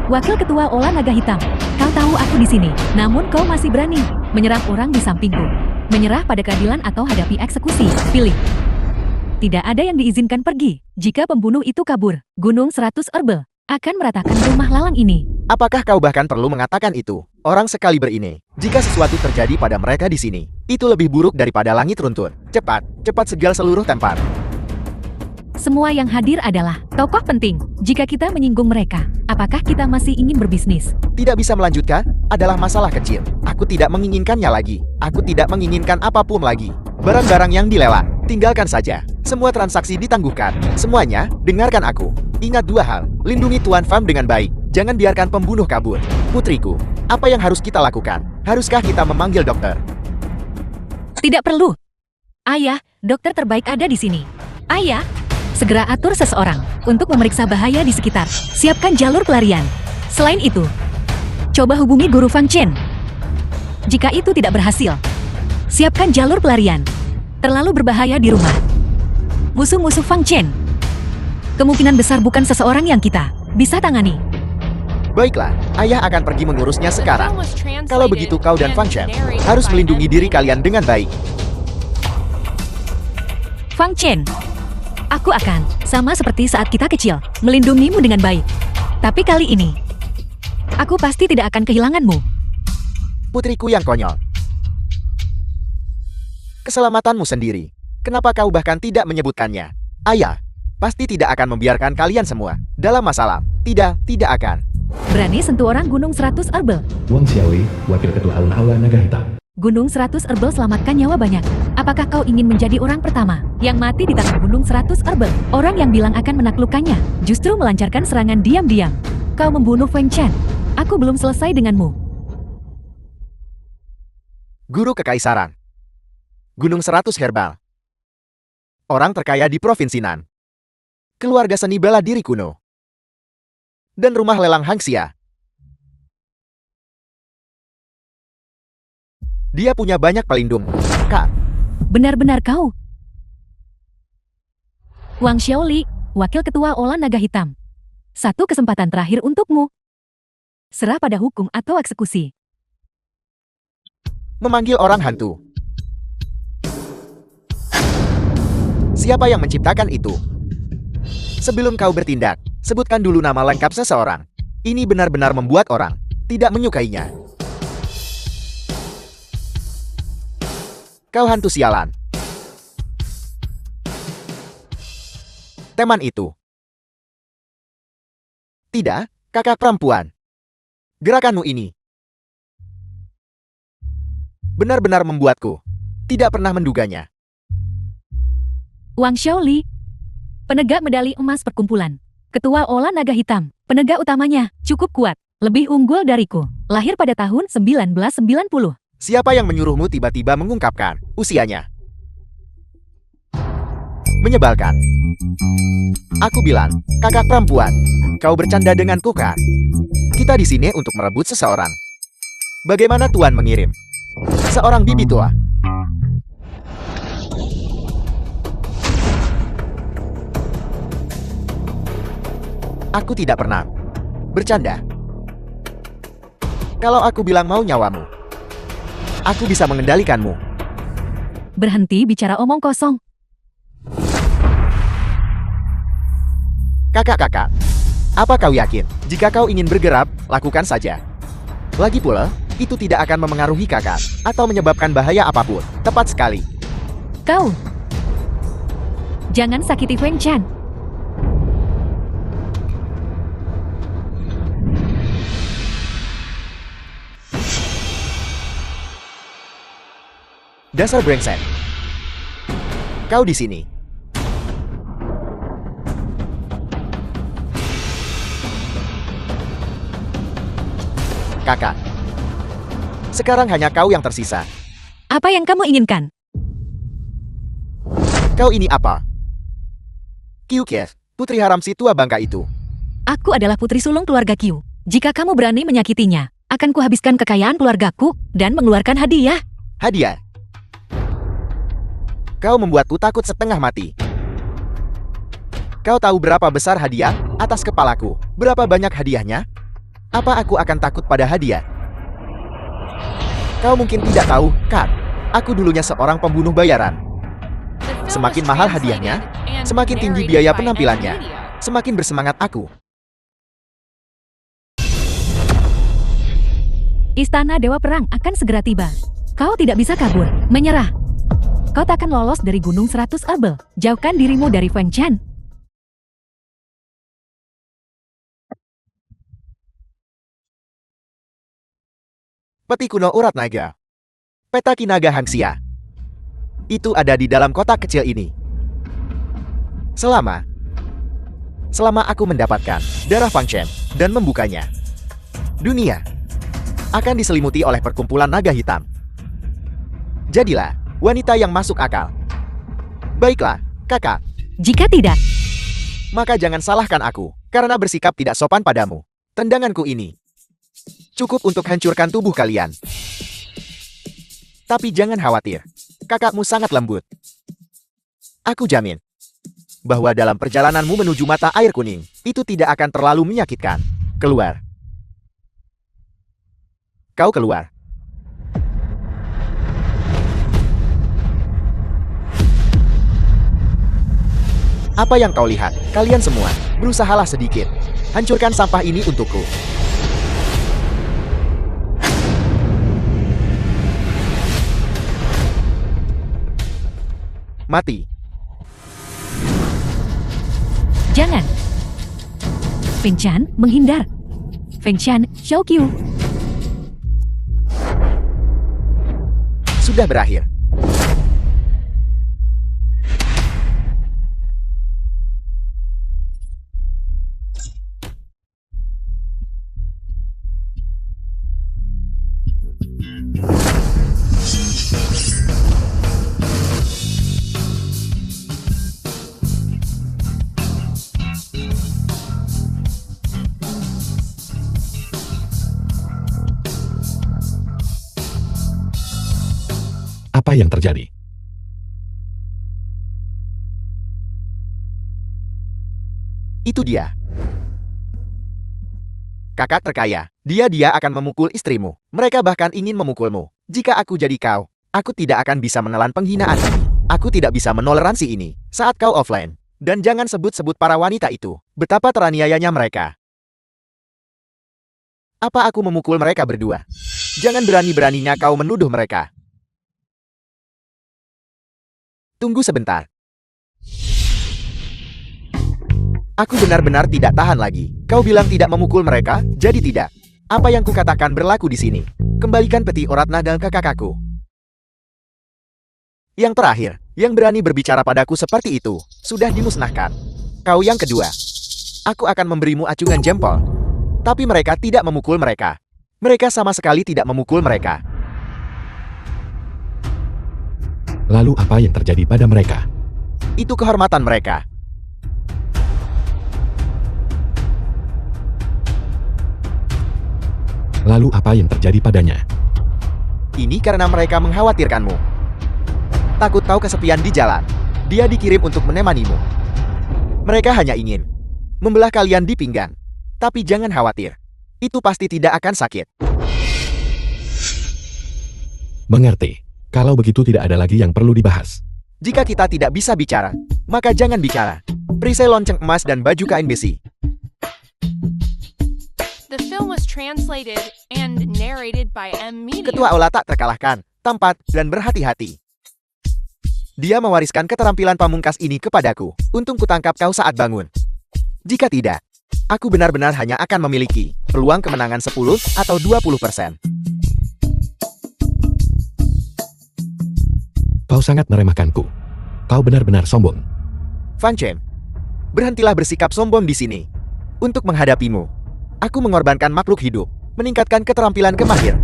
Wakil Ketua Olah Naga Hitam. Kau tahu aku di sini, namun kau masih berani menyerang orang di sampingku. Menyerah pada keadilan atau hadapi eksekusi. Pilih. Tidak ada yang diizinkan pergi. Jika pembunuh itu kabur, Gunung 100 Erbel akan meratakan rumah lalang ini. Apakah kau bahkan perlu mengatakan itu? Orang sekaliber ini, jika sesuatu terjadi pada mereka di sini, itu lebih buruk daripada langit runtun. Cepat, cepat segala seluruh tempat. Semua yang hadir adalah tokoh penting. Jika kita menyinggung mereka, apakah kita masih ingin berbisnis? Tidak bisa melanjutkan adalah masalah kecil. Aku tidak menginginkannya lagi. Aku tidak menginginkan apapun lagi. Barang-barang yang dilelang, tinggalkan saja. Semua transaksi ditangguhkan. Semuanya, dengarkan aku. Ingat dua hal. Lindungi Tuan Pham dengan baik. Jangan biarkan pembunuh kabur. Putriku, apa yang harus kita lakukan? Haruskah kita memanggil dokter? Tidak perlu. Ayah, dokter terbaik ada di sini. Ayah, segera atur seseorang untuk memeriksa bahaya di sekitar. Siapkan jalur pelarian. Selain itu, coba hubungi Guru Fang Chen. Jika itu tidak berhasil, siapkan jalur pelarian. Terlalu berbahaya di rumah. Musuh-musuh Fang Chen kemungkinan besar bukan seseorang yang kita bisa tangani. Baiklah, ayah akan pergi mengurusnya sekarang. Kalau begitu kau dan Fang Chen harus melindungi diri kalian dengan baik. Fang Chen, aku akan, sama seperti saat kita kecil, melindungimu dengan baik. Tapi kali ini, aku pasti tidak akan kehilanganmu. Putriku yang konyol. Keselamatanmu sendiri. Kenapa kau bahkan tidak menyebutkannya? Ayah, pasti tidak akan membiarkan kalian semua dalam masalah. Tidak akan. Berani sentuh orang Gunung 100 Erbel. Wang Xiaowei, Wakil Ketua Aula Naga Hitam. Gunung 100 Erbel selamatkan nyawa banyak. Apakah kau ingin menjadi orang pertama yang mati di tangan Gunung 100 Erbel? Orang yang bilang akan menaklukkannya, justru melancarkan serangan diam-diam. Kau membunuh Feng Chen. Aku belum selesai denganmu. Guru Kekaisaran. Gunung 100 Herbal. Orang terkaya di Provinsi Nan. Keluarga seni bela diri kuno. Dan rumah lelang Hangxia. Dia punya banyak pelindung. Kak, Benar-benar kau. Wang Xiaoli, Wakil Ketua Olah Naga Hitam. Satu kesempatan terakhir untukmu. Serah pada hukum atau eksekusi. memanggil orang hantu. Siapa yang menciptakan itu? Sebelum kau bertindak, sebutkan dulu nama lengkap seseorang. Ini benar-benar membuat orang tidak menyukainya. Kau hantu sialan. Teman itu. Tidak, kakak perempuan. Gerakanmu ini benar-benar membuatku tidak pernah menduganya. Wang Xiaoli, penegak medali emas perkumpulan. Ketua Olah Naga Hitam, penegak utamanya, cukup kuat. Lebih unggul dariku. Lahir pada tahun 1990. Siapa yang menyuruhmu tiba-tiba mengungkapkan usianya? Menyebalkan. Aku bilang, kakak perempuan, kau bercanda denganku kan? Kita di sini untuk merebut seseorang. Bagaimana Tuan mengirim seorang bibi tua? Aku tidak pernah bercanda. Kalau aku bilang mau nyawamu, aku bisa mengendalikanmu. Berhenti bicara omong kosong. Kakak-kakak, apa kau yakin? Jika kau ingin bergerak, lakukan saja. Lagi pula, itu tidak akan memengaruhi kakak atau menyebabkan bahaya apapun. Tepat sekali. Kau. Jangan sakiti Feng Chen. Dasar brengsek. Kau di sini. Kakak. Sekarang hanya kau yang tersisa. Apa yang kamu inginkan? Kau ini apa? Qiu Kev, putri haram si tua bangka itu. Aku adalah putri sulung keluarga Qiu. Jika kamu berani menyakitinya, akan kuhabiskan kekayaan keluargaku dan mengeluarkan hadiah. Hadiah. Kau membuatku takut setengah mati. Kau tahu berapa besar hadiah atas kepalaku? Berapa banyak hadiahnya? Apa aku akan takut pada hadiah? Kau mungkin tidak tahu, kan? Aku dulunya seorang pembunuh bayaran. The film Semakin was mahal translated hadiahnya, and semakin tinggi narrated biaya by penampilannya. M-Media. Semakin bersemangat aku. Istana Dewa Perang akan segera tiba. Kau tidak bisa kabur, menyerah. Kau takkan lolos dari Gunung 100 Abel. Jauhkan dirimu dari Feng Chen. Peti kuno urat naga. Peta Kinaga Hangxia. Itu ada di dalam kotak kecil ini. Selama aku mendapatkan darah Fang Chen dan membukanya, dunia akan diselimuti oleh perkumpulan naga hitam. Jadilah wanita yang masuk akal. Baiklah, kakak. Jika tidak, Maka jangan salahkan aku, karena bersikap tidak sopan padamu. Tendanganku ini cukup untuk hancurkan tubuh kalian. Tapi jangan khawatir, kakakmu sangat lembut. Aku jamin bahwa dalam perjalananmu menuju mata air kuning, itu tidak akan terlalu menyakitkan. Keluar. Kau keluar. Apa yang kau lihat? Kalian semua, berusahalah sedikit. Hancurkan sampah ini untukku. Mati. jangan. Feng Chan menghindar. Feng Chan, Xiaoqiu. Sudah berakhir. Apa yang terjadi? Itu dia. Kakak terkaya. Dia akan memukul istrimu. Mereka bahkan ingin memukulmu. Jika aku jadi kau, aku tidak akan bisa menelan penghinaan ini. Aku tidak bisa menoleransi ini saat kau offline. Dan jangan sebut-sebut para wanita itu. Betapa teraniayanya mereka. Apa aku memukul mereka berdua? Jangan berani-beraninya kau menuduh mereka. Tunggu sebentar. Aku benar-benar tidak tahan lagi. Kau bilang tidak memukul mereka, jadi tidak. Apa yang kukatakan berlaku di sini. Kembalikan peti orat naga ke kakakku. Yang terakhir, yang berani berbicara padaku seperti itu, sudah dimusnahkan. Kau yang kedua. Aku akan memberimu acungan jempol. Tapi mereka tidak memukul mereka. Mereka sama sekali tidak memukul mereka. Lalu apa yang terjadi pada mereka? Itu kehormatan mereka. Lalu apa yang terjadi padanya? Ini karena mereka mengkhawatirkanmu. Takut kau kesepian di jalan. Dia dikirim untuk menemanimu. Mereka hanya ingin membelah kalian di pinggang. Tapi jangan khawatir. Itu pasti tidak akan sakit. Mengerti. Kalau begitu tidak ada lagi yang perlu dibahas. Jika kita tidak bisa bicara, maka jangan bicara. Perisai lonceng emas dan baju kain besi. The film was translated and narrated by M-Media. Ketua Ola tak terkalahkan, tampan, dan berhati-hati. Dia mewariskan keterampilan pamungkas ini kepadaku, untuk kutangkap kau saat bangun. Jika tidak, aku benar-benar hanya akan memiliki peluang kemenangan 10 atau 20%. Kau sangat meremehkanku. Kau benar-benar sombong. Fang Chen, berhentilah bersikap sombong di sini. Untuk menghadapimu, aku mengorbankan makhluk hidup, meningkatkan keterampilan kemahir.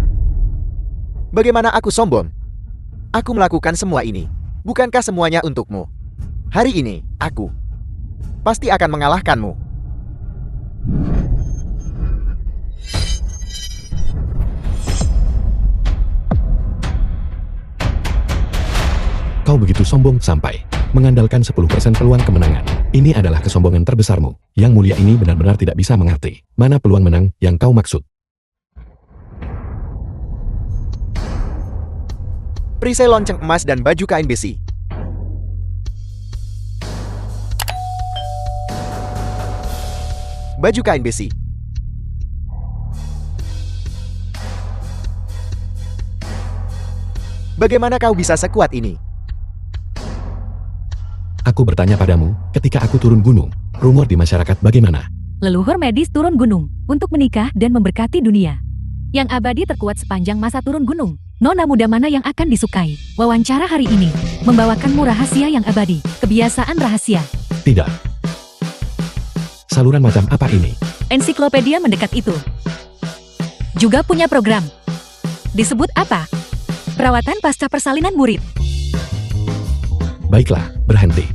Bagaimana aku sombong? Aku melakukan semua ini. Bukankah semuanya untukmu? Hari ini, aku pasti akan mengalahkanmu. Kau begitu sombong sampai Mengandalkan 10% peluang kemenangan. Ini adalah kesombongan terbesarmu. Yang mulia ini benar-benar tidak bisa mengerti. Mana peluang menang yang kau maksud? Perisai lonceng emas dan baju kain besi. Baju kain besi. Bagaimana kau bisa sekuat ini? Aku bertanya padamu, ketika aku turun gunung, rumor di masyarakat bagaimana? Leluhur medis turun gunung untuk menikah dan memberkati dunia. Yang abadi terkuat sepanjang masa turun gunung. Nona muda mana yang akan disukai? Wawancara hari ini membawakanmu rahasia yang abadi, kebiasaan rahasia. Tidak. Saluran macam apa ini? Ensiklopedia mendekat itu. Juga punya program. Disebut apa? Perawatan pasca persalinan murid. Baiklah, berhenti.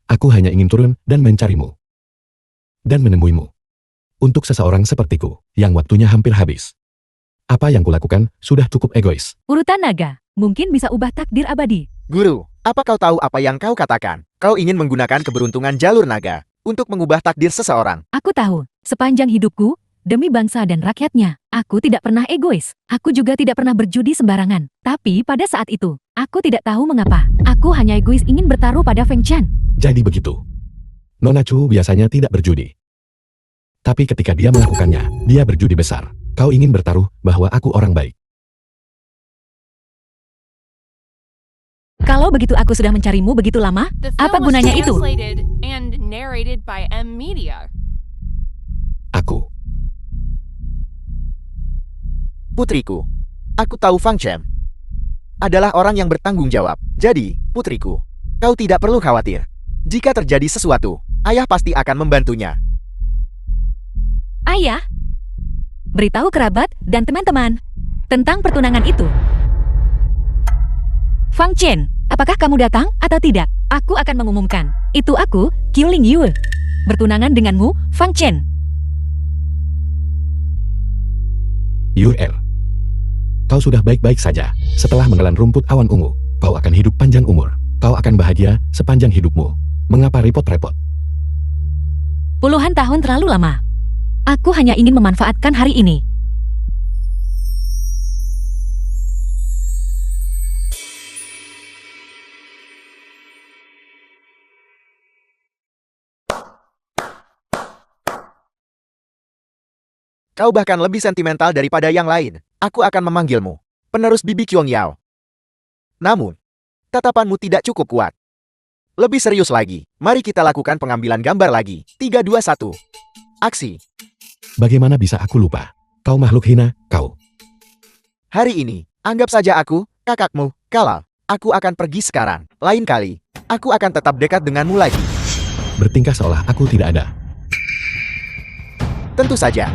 Aku hanya ingin turun dan mencarimu. Dan menemuimu. Untuk seseorang sepertiku, yang waktunya hampir habis. Apa yang kulakukan sudah cukup egois. Urutan naga, mungkin bisa ubah takdir abadi. Guru, apa kau tahu apa yang kau katakan? Kau ingin menggunakan keberuntungan jalur naga untuk mengubah takdir seseorang. Aku tahu, sepanjang hidupku, demi bangsa dan rakyatnya, aku tidak pernah egois. Aku juga tidak pernah berjudi sembarangan. Tapi pada saat itu, aku tidak tahu mengapa. Aku hanya egois ingin bertaruh pada Feng Chan. Jadi begitu. Nona Chu biasanya tidak berjudi. Tapi ketika dia melakukannya, dia berjudi besar. Kau ingin bertaruh bahwa aku orang baik. Kalau begitu aku sudah mencarimu begitu lama, The apa film was gunanya itu? translated and narrated by M Media. Aku. Putriku, aku tahu Fang Chen adalah orang yang bertanggung jawab. Jadi, putriku, kau tidak perlu khawatir. Jika terjadi sesuatu, ayah pasti akan membantunya. Ayah, beritahu kerabat dan teman-teman tentang pertunangan itu. Fang Chen, apakah kamu datang atau tidak? Aku akan mengumumkan. Itu aku, Qiuling Yue. Bertunangan denganmu, Fang Chen. Yuel. Kau sudah baik-baik saja. Setelah menelan rumput awan ungu, kau akan hidup panjang umur. Kau akan bahagia sepanjang hidupmu. Mengapa repot-repot? Puluhan tahun terlalu lama. Aku hanya ingin memanfaatkan hari ini. Kau bahkan lebih sentimental daripada yang lain. Aku akan memanggilmu penerus Bibi Qiong Yao. Namun, tatapanmu tidak cukup kuat. Lebih serius lagi, mari kita lakukan pengambilan gambar lagi. 3, 2, 1. Aksi. Bagaimana bisa aku lupa? Kau makhluk hina, kau. Hari ini, anggap saja aku, kakakmu, kalau aku akan pergi sekarang. Lain kali, aku akan tetap dekat denganmu lagi. Bertingkah seolah aku tidak ada. Tentu saja.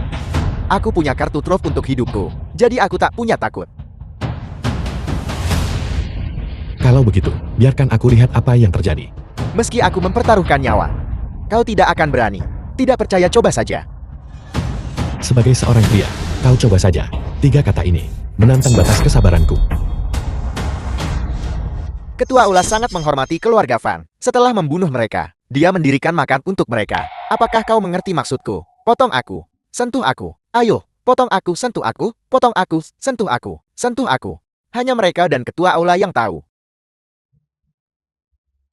Aku punya kartu truf untuk hidupku, jadi aku tak punya takut. Kalau begitu, biarkan aku lihat apa yang terjadi. Meski aku mempertaruhkan nyawa, kau tidak akan berani. Tidak percaya, coba saja. Sebagai seorang pria, kau coba saja. 3 kata ini menantang batas kesabaranku. Ketua Ulas sangat menghormati keluarga Fan. Setelah membunuh mereka, dia mendirikan makam untuk mereka. Apakah kau mengerti maksudku? Potong aku, sentuh aku. Ayo, potong aku, sentuh aku, potong aku, sentuh aku, sentuh aku. Hanya mereka dan Ketua Aula yang tahu.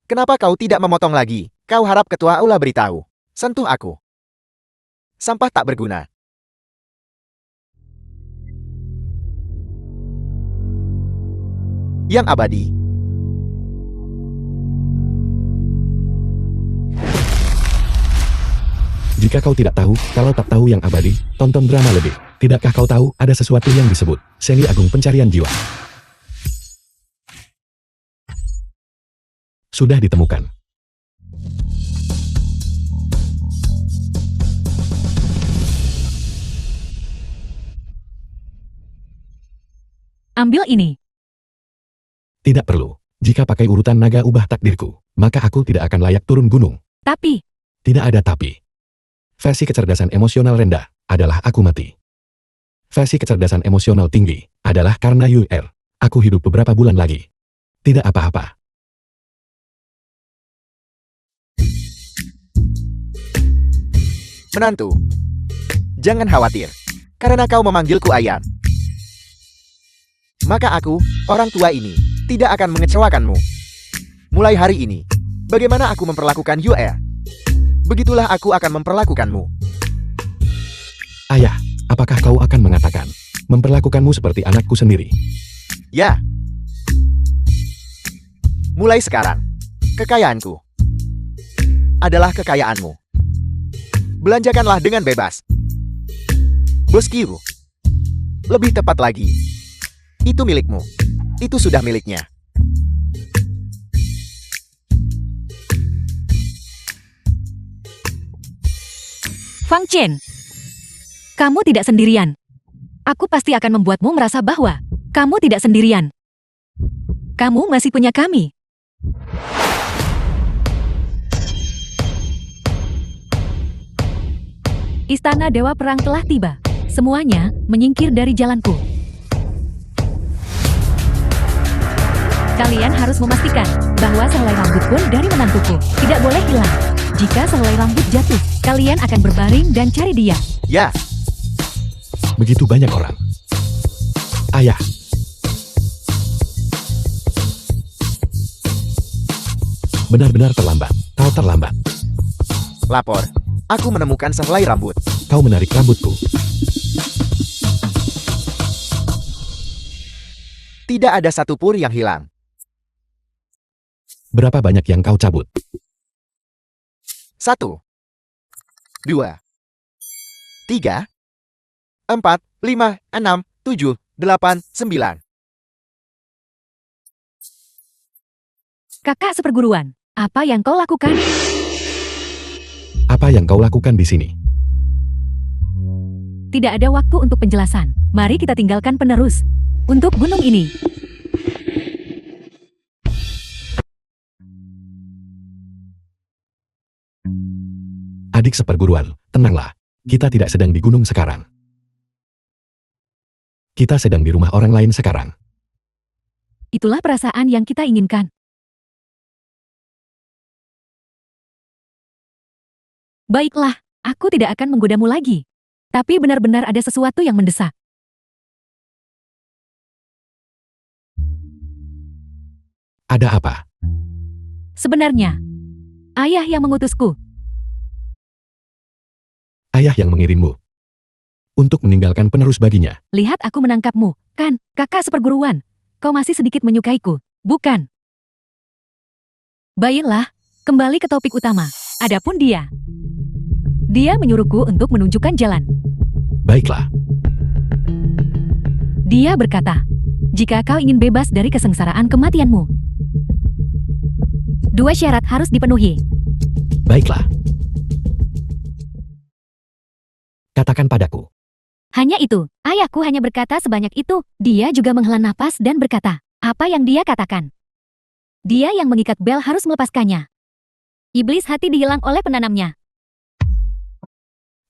Kenapa kau tidak memotong lagi? Kau harap Ketua Aula beritahu. Sentuh aku. Sampah tak berguna. Yang abadi. Jika kau tidak tahu, kalau tak tahu yang abadi, tonton drama lebih. Tidakkah kau tahu ada sesuatu yang disebut Seni Agung Pencarian Jiwa? Sudah ditemukan. Ambil ini. Tidak perlu. Jika pakai urutan naga ubah takdirku, maka aku tidak akan layak turun gunung. Tapi, Tidak ada tapi. Versi kecerdasan emosional rendah adalah aku mati. Versi kecerdasan emosional tinggi adalah karena UR. Aku hidup beberapa bulan lagi. Tidak apa-apa. Menantu, jangan khawatir, karena kau memanggilku ayah. Maka aku, orang tua ini, tidak akan mengecewakanmu. Mulai hari ini, bagaimana aku memperlakukan Yue? Begitulah aku akan memperlakukanmu. Ayah, apakah kau akan mengatakan memperlakukanmu seperti anakku sendiri? Ya. Mulai sekarang, kekayaanku adalah kekayaanmu. Belanjakanlah dengan bebas. Bosku, lebih tepat lagi, itu milikmu. Itu sudah miliknya. Fang Chen, kamu tidak sendirian. Aku pasti akan membuatmu merasa bahwa kamu tidak sendirian. Kamu masih punya kami. Istana Dewa Perang telah tiba. Semuanya menyingkir dari jalanku. Kalian harus memastikan bahwa sehelai rambut pun dari menantuku tidak boleh hilang. Jika sehelai rambut jatuh, kalian akan berbaring dan cari dia. Ya, Begitu banyak orang. Ayah, benar-benar terlambat. Kau terlambat. lapor. Aku menemukan sehelai rambut. Kau menarik rambutku. Tidak ada satupun yang hilang. Berapa banyak yang kau cabut? 1, 2, 3, 4, 5, 6, 7, 8, 9. Kakak seperguruan, apa yang kau lakukan? Apa yang kau lakukan di sini? Tidak ada waktu untuk penjelasan. Mari kita tinggalkan penerus. Untuk gunung ini. Adik seperguruan, tenanglah. Kita tidak sedang di gunung sekarang. Kita sedang di rumah orang lain sekarang. Itulah perasaan yang kita inginkan. Baiklah, aku tidak akan menggodamu lagi. Tapi benar-benar ada sesuatu yang mendesak. Ada apa? Sebenarnya, ayah yang mengutusku. Ayah yang mengirimmu. Untuk meninggalkan penerus baginya. Lihat aku menangkapmu, kan, kakak seperguruan. Kau masih sedikit menyukaiku, bukan? Baiklah, kembali ke topik utama. Adapun dia. Dia menyuruhku untuk menunjukkan jalan. Baiklah. Dia berkata, jika kau ingin bebas dari kesengsaraan kematianmu, 2 syarat harus dipenuhi. Baiklah. Katakan padaku. Hanya itu, ayahku hanya berkata sebanyak itu. Dia juga menghela napas dan berkata, apa yang dia katakan? Dia yang mengikat bel harus melepaskannya. Iblis hati dihilang oleh penanamnya.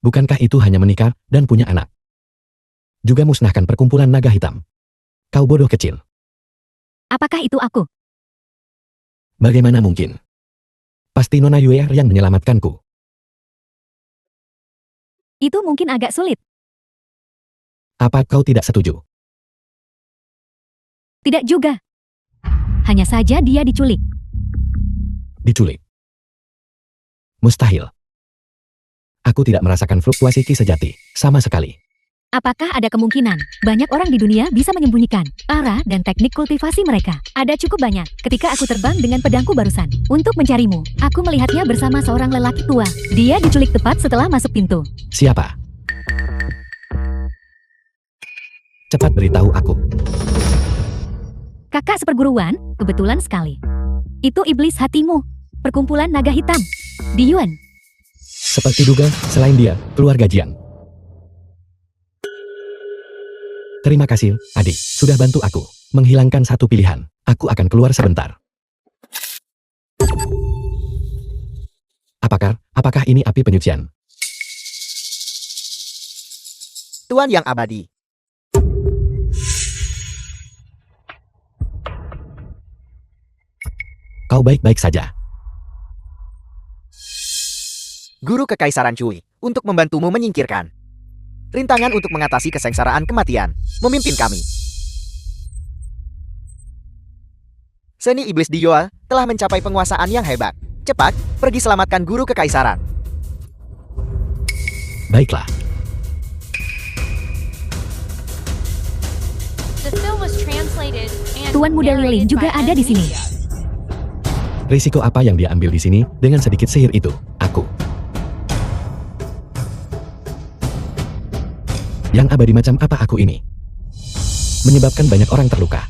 Bukankah itu hanya menikah dan punya anak? Juga musnahkan perkumpulan naga hitam. Kau bodoh kecil. Apakah itu aku? Bagaimana mungkin? Pasti Nona Yue yang menyelamatkanku. Itu mungkin agak sulit. Apa kau tidak setuju? Tidak juga. Hanya saja dia diculik. Diculik. Mustahil. Aku tidak merasakan fluktuasi ki sejati, sama sekali. Apakah ada kemungkinan banyak orang di dunia bisa menyembunyikan arah dan teknik kultivasi mereka? Ada cukup banyak. Ketika aku terbang dengan pedangku barusan untuk mencarimu, aku melihatnya bersama seorang lelaki tua. Dia diculik tepat setelah masuk pintu. Siapa? Cepat beritahu aku. Kakak seperguruan, kebetulan sekali. Itu iblis hatimu, perkumpulan naga hitam. Di Yuan. Seperti duga, selain dia, keluarga Jiang. Terima kasih, adik, sudah bantu aku menghilangkan satu pilihan. Aku akan keluar sebentar. Apakah ini api penyucian? Tuan yang abadi. Kau baik-baik saja. Guru Kekaisaran Cui, untuk membantumu menyingkirkan rintangan untuk mengatasi kesengsaraan kematian, memimpin kami. Seni iblis di Yoa telah mencapai penguasaan yang hebat. Cepat, pergi selamatkan Guru Kekaisaran. Baiklah. The film was translated and Tuan Muda Lilin narrated juga by ada di sini. Media. Risiko apa yang dia ambil di sini dengan sedikit sihir itu? Aku. Yang abadi macam apa aku ini? Menyebabkan banyak orang terluka.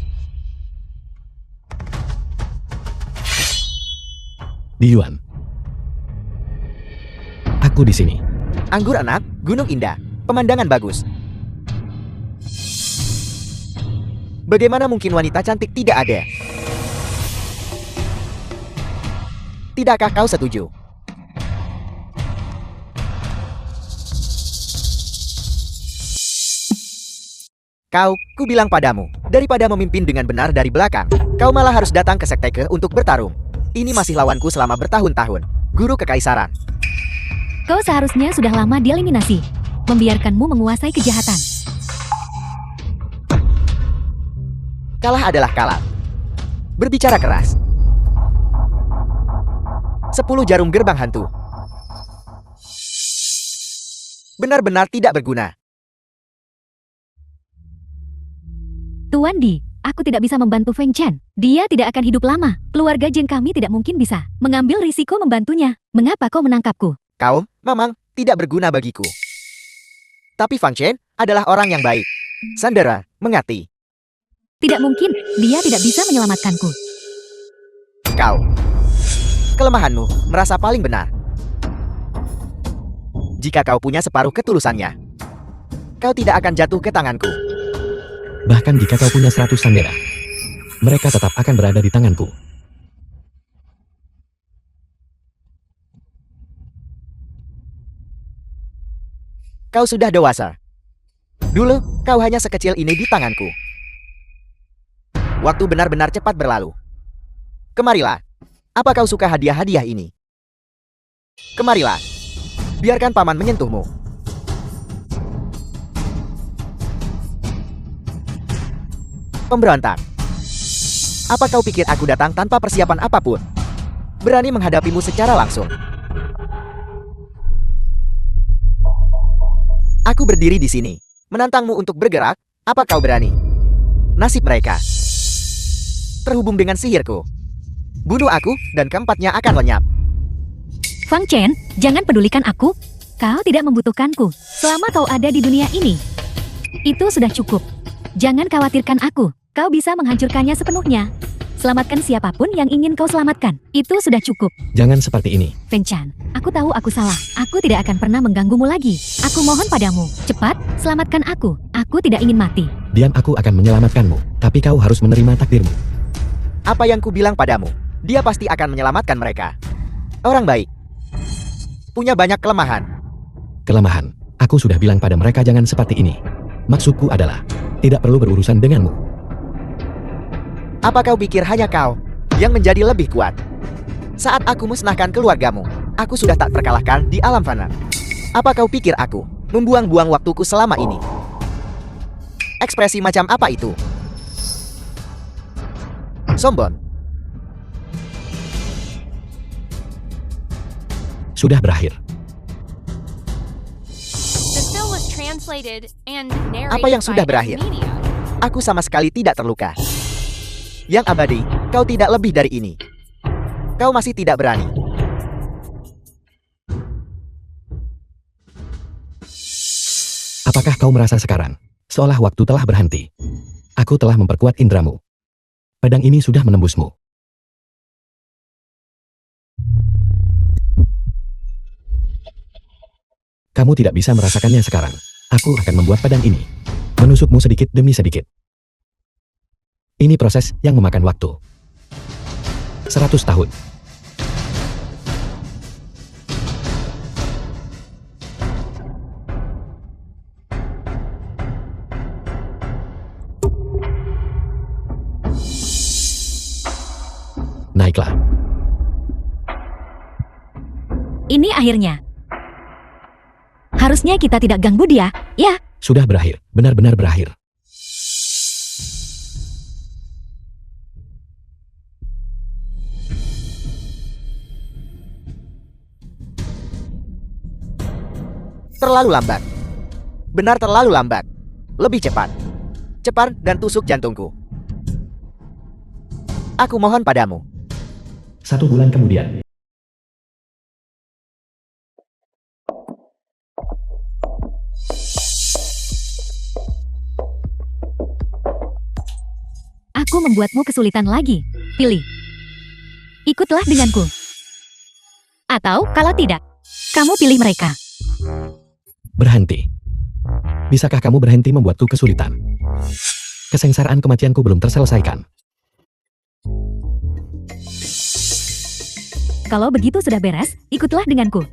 Di Yuan. Aku di sini. Anggur enak, gunung indah, pemandangan bagus. Bagaimana mungkin wanita cantik tidak ada? Tidakkah kau setuju? Ku bilang padamu, daripada memimpin dengan benar dari belakang, kau malah harus datang ke Sekteke untuk bertarung. Ini masih lawanku selama bertahun-tahun, Guru Kekaisaran. Kau seharusnya sudah lama dieliminasi, membiarkanmu menguasai kejahatan. Kalah adalah kalah. Berbicara keras. 10 jarum gerbang hantu. Benar-benar tidak berguna. Tuan Di, aku tidak bisa membantu Feng Chen. Dia tidak akan hidup lama. Keluarga Jin kami tidak mungkin bisa mengambil risiko membantunya. Mengapa kau menangkapku? Kau, memang, tidak berguna bagiku. Tapi Fang Chen adalah orang yang baik. Sandera, mengerti. Tidak mungkin, dia tidak bisa menyelamatkanku. Kau. Kelemahanmu, merasa paling benar. Jika kau punya separuh ketulusannya, kau tidak akan jatuh ke tanganku. Bahkan jika kau punya 100 sandera, mereka tetap akan berada di tanganku. Kau sudah dewasa. Dulu, kau hanya sekecil ini di tanganku. Waktu benar-benar cepat berlalu. Kemarilah. Apa kau suka hadiah-hadiah ini? Kemarilah. Biarkan paman menyentuhmu. Pemberontak. Apa kau pikir aku datang tanpa persiapan apapun? Berani menghadapimu secara langsung. Aku berdiri di sini, menantangmu untuk bergerak. Apa kau berani? Nasib mereka terhubung dengan sihirku. Bunuh aku, dan keempatnya akan lenyap. Fang Chen, jangan pedulikan aku. Kau tidak membutuhkanku selama kau ada di dunia ini. Itu sudah cukup. Jangan khawatirkan aku. Kau bisa menghancurkannya sepenuhnya. Selamatkan siapapun yang ingin kau selamatkan. Itu sudah cukup. Jangan seperti ini. Feng Chen, aku tahu aku salah. Aku tidak akan pernah mengganggumu lagi. Aku mohon padamu, cepat, selamatkan aku. Aku tidak ingin mati. Diam, aku akan menyelamatkanmu. Tapi kau harus menerima takdirmu. Apa yang kubilang padamu? Dia pasti akan menyelamatkan mereka. Orang baik. Punya banyak kelemahan. Kelemahan. Aku sudah bilang pada mereka jangan seperti ini. Maksudku adalah, tidak perlu berurusan denganmu. Apa kau pikir hanya kau yang menjadi lebih kuat? Saat aku musnahkan keluargamu, aku sudah tak terkalahkan di alam fana. Apa kau pikir aku membuang-buang waktuku selama ini? Ekspresi macam apa itu? Sombong. Sudah berakhir. The film was translated and narrated Apa yang sudah by berakhir? Media. Aku sama sekali tidak terluka. Yang abadi, kau tidak lebih dari ini. Kau masih tidak berani. Apakah kau merasa sekarang, seolah waktu telah berhenti? Aku telah memperkuat indramu. Pedang ini sudah menembusmu. Kamu tidak bisa merasakannya sekarang. Aku akan membuat pedang ini menusukmu sedikit demi sedikit. Ini proses yang memakan waktu. 100 tahun. Naiklah. Ini akhirnya. Harusnya kita tidak ganggu dia, ya? Sudah berakhir, benar-benar berakhir. Terlalu lambat. Benar terlalu lambat. Lebih cepat. Cepat dan tusuk jantungku. Aku mohon padamu. 1 bulan kemudian. Aku membuatmu kesulitan lagi. Pilih. Ikutlah denganku. Atau kalau tidak, kamu pilih mereka. Berhenti. Bisakah kamu berhenti membuatku kesulitan? Kesengsaraan kematianku belum terselesaikan. Kalau begitu sudah beres, ikutlah denganku.